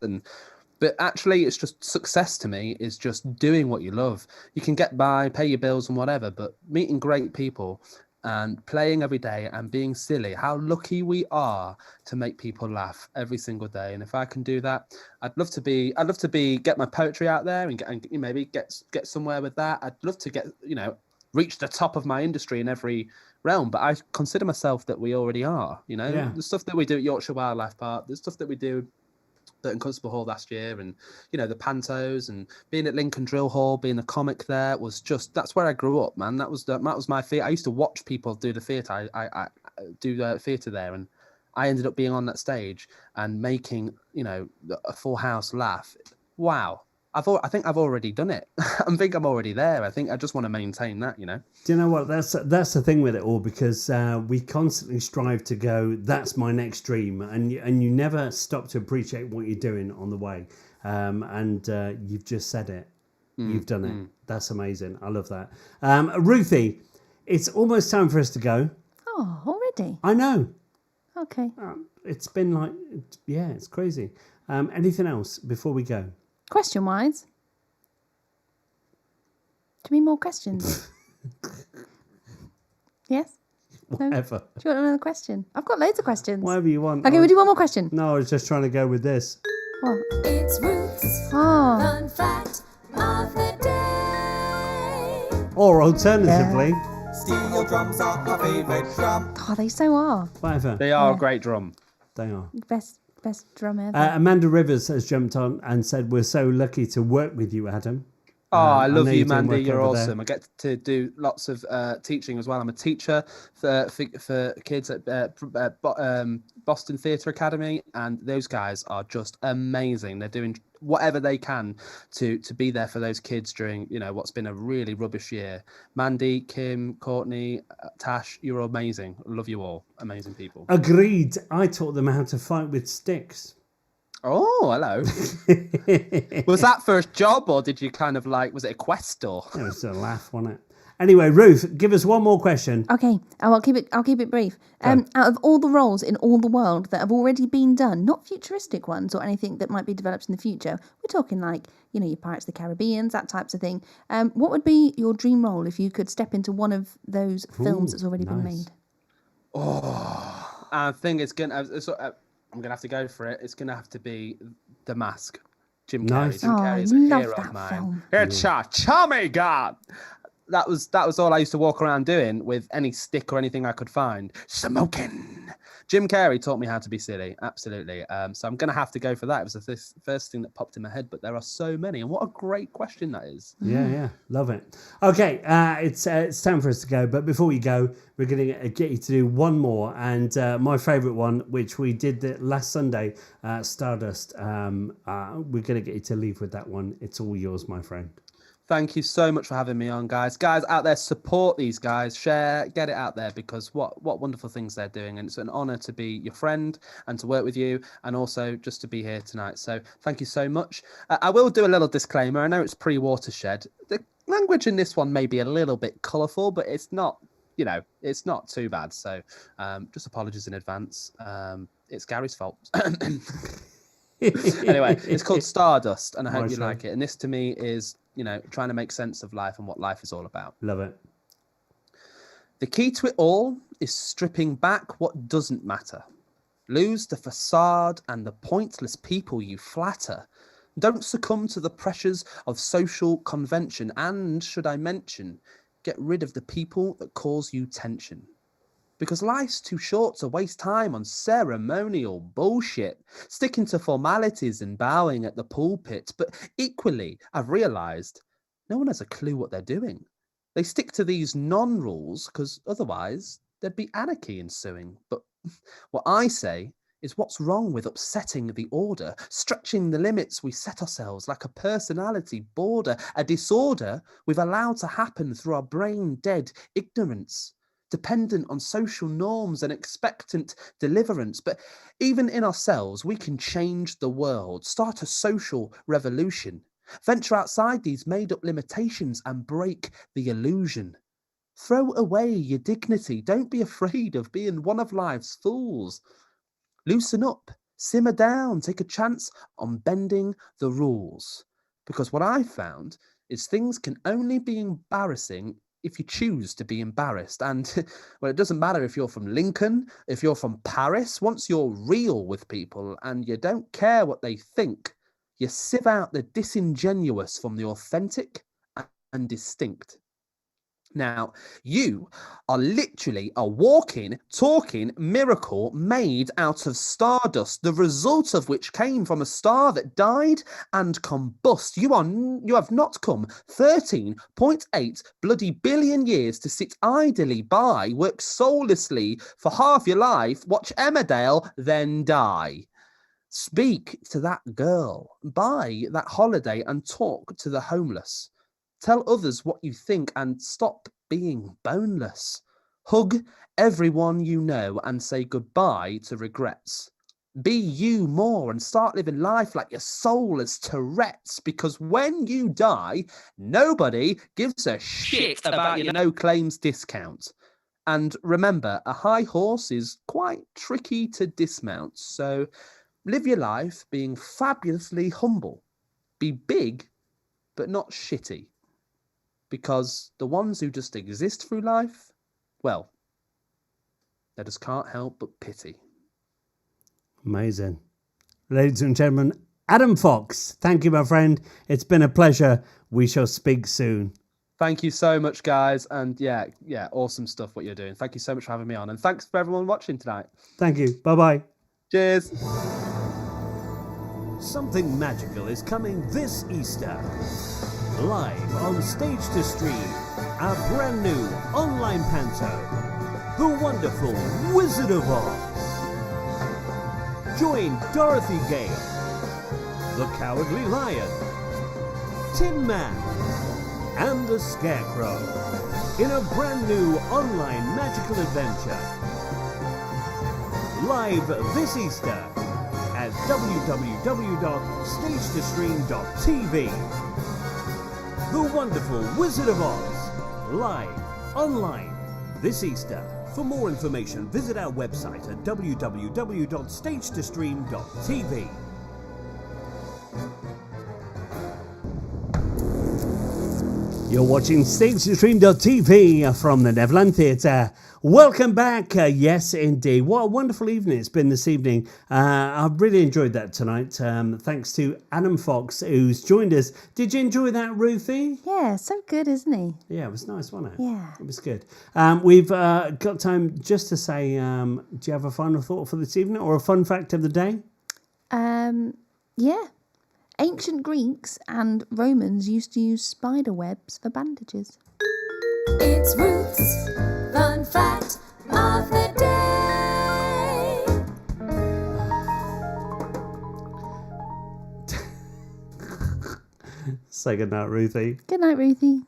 But actually, it's just success to me is just doing what you love. You can get by, pay your bills and whatever, but meeting great people and playing every day and being silly. How lucky we are to make people laugh every single day. And if I can do that, I'd love to get my poetry out there and maybe get somewhere with that. I'd love to get, reach the top of my industry in every realm, but I consider myself that we already are. Yeah. The stuff that we do at Yorkshire Wildlife Park, the stuff that we do at Constable Hall last year, and the pantos and being at Lincoln Drill Hall, being a comic there was just, that's where I grew up, man. That was my theatre. I used to watch people do the theatre. I do the theatre there, and I ended up being on that stage and making a full house laugh. Wow. I think I've already done it. I think I'm already there. I think I just want to maintain that, Do you know what? That's the thing with it all, because we constantly strive to go, that's my next dream. And you never stop to appreciate what you're doing on the way. And you've just said it. You've done it. That's amazing. I love that. Ruthie, it's almost time for us to go. Oh, already? I know. Okay. It's been like, it's crazy. Anything else before we go? Question-wise, do you mean more questions? Yes? Whatever. No? Do you want another question? I've got loads of questions. Whatever you want. Okay, we'll do one more question. No, I was just trying to go with this. What? It's Ruth's fun fact of the day. Or alternatively, Steel drums are my favourite drum. Oh, they so are. whatever. They are a great drum. They are. Best drum ever. Amanda Rivers has jumped on and said, we're so lucky to work with you, Adam. Oh, I love know you, you're doing Mandy. work You're over there. awesome. I get to do lots of teaching as well. I'm a teacher for kids at Boston Theatre Academy, and those guys are just amazing. They're doing whatever they can to be there for those kids during what's been a really rubbish year. Mandy, Kim, Courtney, Tash, you're amazing. Love you all. Amazing people. Agreed. I taught them how to fight with sticks. Oh, hello. Was that first job, or did you kind of was it a quest, or? It was a laugh, wasn't it? Anyway, Ruth, give us one more question. Okay, I'll keep it brief. Out of all the roles in all the world that have already been done, not futuristic ones or anything that might be developed in the future, we're talking your Pirates of the Caribbean, that types of thing. What would be your dream role if you could step into one of those films that's already been made? Oh, I think I'm gonna have to go for it. It's gonna have to be The Mask. Jim Carrey. Nice. Jim Carrey's a love hero that of mine. film. It's a Tommy God. That was all I used to walk around doing with any stick or anything I could find. Smoking. Jim Carrey taught me how to be silly. Absolutely. So I'm going to have to go for that. It was the first thing that popped in my head, but there are so many. And what a great question that is. Yeah. Love it. Okay, it's time for us to go. But before we go, we're going to get you to do one more. And my favourite one, which we did last Sunday, Stardust. We're going to get you to leave with that one. It's all yours, my friend. Thank you so much for having me on, guys. Guys out there, support these guys, share, get it out there, because what wonderful things they're doing. And it's an honour to be your friend and to work with you, and also just to be here tonight. So thank you so much. I will do a little disclaimer. I know it's pre-Watershed. The language in this one may be a little bit colourful, but it's not, it's not too bad. So just apologies in advance. It's Gary's fault. Anyway, it's called Stardust, and I hope you like it. And this to me is, trying to make sense of life and what life is all about. Love it. The key to it all is stripping back what doesn't matter. Lose the facade and the pointless people you flatter. Don't succumb to the pressures of social convention. And, should I mention, get rid of the people that cause you tension. Because life's too short to waste time on ceremonial bullshit, sticking to formalities and bowing at the pulpit. But equally, I've realised no one has a clue what they're doing. They stick to these non-rules because otherwise there'd be anarchy ensuing. But what I say is, what's wrong with upsetting the order, stretching the limits we set ourselves like a personality border, a disorder we've allowed to happen through our brain-dead ignorance, dependent on social norms and expectant deliverance. But even in ourselves, we can change the world, start a social revolution, venture outside these made-up limitations and break the illusion. Throw away your dignity. Don't be afraid of being one of life's fools. Loosen up, simmer down, take a chance on bending the rules. Because what I found is things can only be embarrassing if you choose to be embarrassed. And, well, it doesn't matter if you're from Lincoln, if you're from Paris. Once you're real with people and you don't care what they think, you sieve out the disingenuous from the authentic and distinct. Now, you are literally a walking, talking miracle made out of stardust, the result of which came from a star that died and combust. You have not come 13.8 bloody billion years to sit idly by, work soullessly for half your life, watch Emmerdale, then die. Speak to that girl, buy that holiday and talk to the homeless. Tell others what you think and stop being boneless. Hug everyone you know and say goodbye to regrets. Be you more and start living life like your soul is Tourette's, because when you die, nobody gives a shit about your no claims discount. And remember, a high horse is quite tricky to dismount, so live your life being fabulously humble. Be big, but not shitty. Because the ones who just exist through life, well, they just can't help but pity. Amazing. Ladies and gentlemen, Adam Fox, thank you, my friend. It's been a pleasure. We shall speak soon. Thank you so much, guys. And yeah, awesome stuff what you're doing. Thank you so much for having me on. And thanks for everyone watching tonight. Thank you. Bye-bye. Cheers. Something magical is coming this Easter. Live on Stage to Stream, our brand new online panto, The Wonderful Wizard of Oz. Join Dorothy Gale, the Cowardly Lion, Tin Man, and the Scarecrow in a brand new online magical adventure. Live this Easter at www.stagetostream.tv. The Wonderful Wizard of Oz, live, online, this Easter. For more information, visit our website at www.stagetostream.tv. You're watching StageToStream.tv from the Neverland Theatre. Welcome back. Yes, indeed. What a wonderful evening it's been this evening. I've really enjoyed that tonight. Thanks to Adam Fox, who's joined us. Did you enjoy that, Ruthie? Yeah, so good, isn't he? Yeah, it was nice, wasn't it? Yeah. It was good. We've got time just to say, do you have a final thought for this evening or a fun fact of the day? Yeah. Ancient Greeks and Romans used to use spider webs for bandages. It's Ruth's fun fact of the day. Say good night, Ruthie. Good night, Ruthie.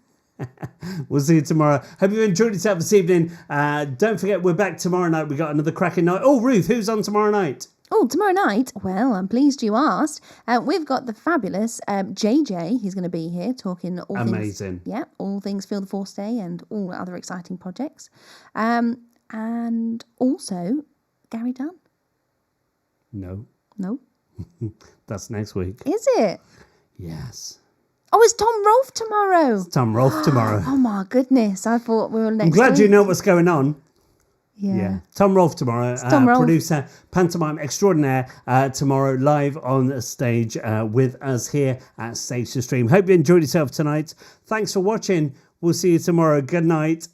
We'll see you tomorrow. Hope you enjoyed yourself this evening. Don't forget, we're back tomorrow night. We got another cracking night. Oh, Ruth, who's on tomorrow night? Oh, tomorrow night, well, I'm pleased you asked. We've got the fabulous JJ. He's going to be here talking all Amazing. things. Yeah, all things Feel the Force Day and all other exciting projects. And also Gary Dunn. No. No. That's next week. Is it? Yes. Oh, it's Tom Rolfe tomorrow. Tom Rolfe tomorrow. Oh my goodness! I thought we were next. I'm glad week. you know what's going on. Yeah. Tom Rolfe tomorrow, Tom Rolfe. producer, pantomime extraordinaire, tomorrow live on the stage with us here at Stage to Stream. Hope you enjoyed yourself tonight. Thanks for watching. We'll see you tomorrow. Good night.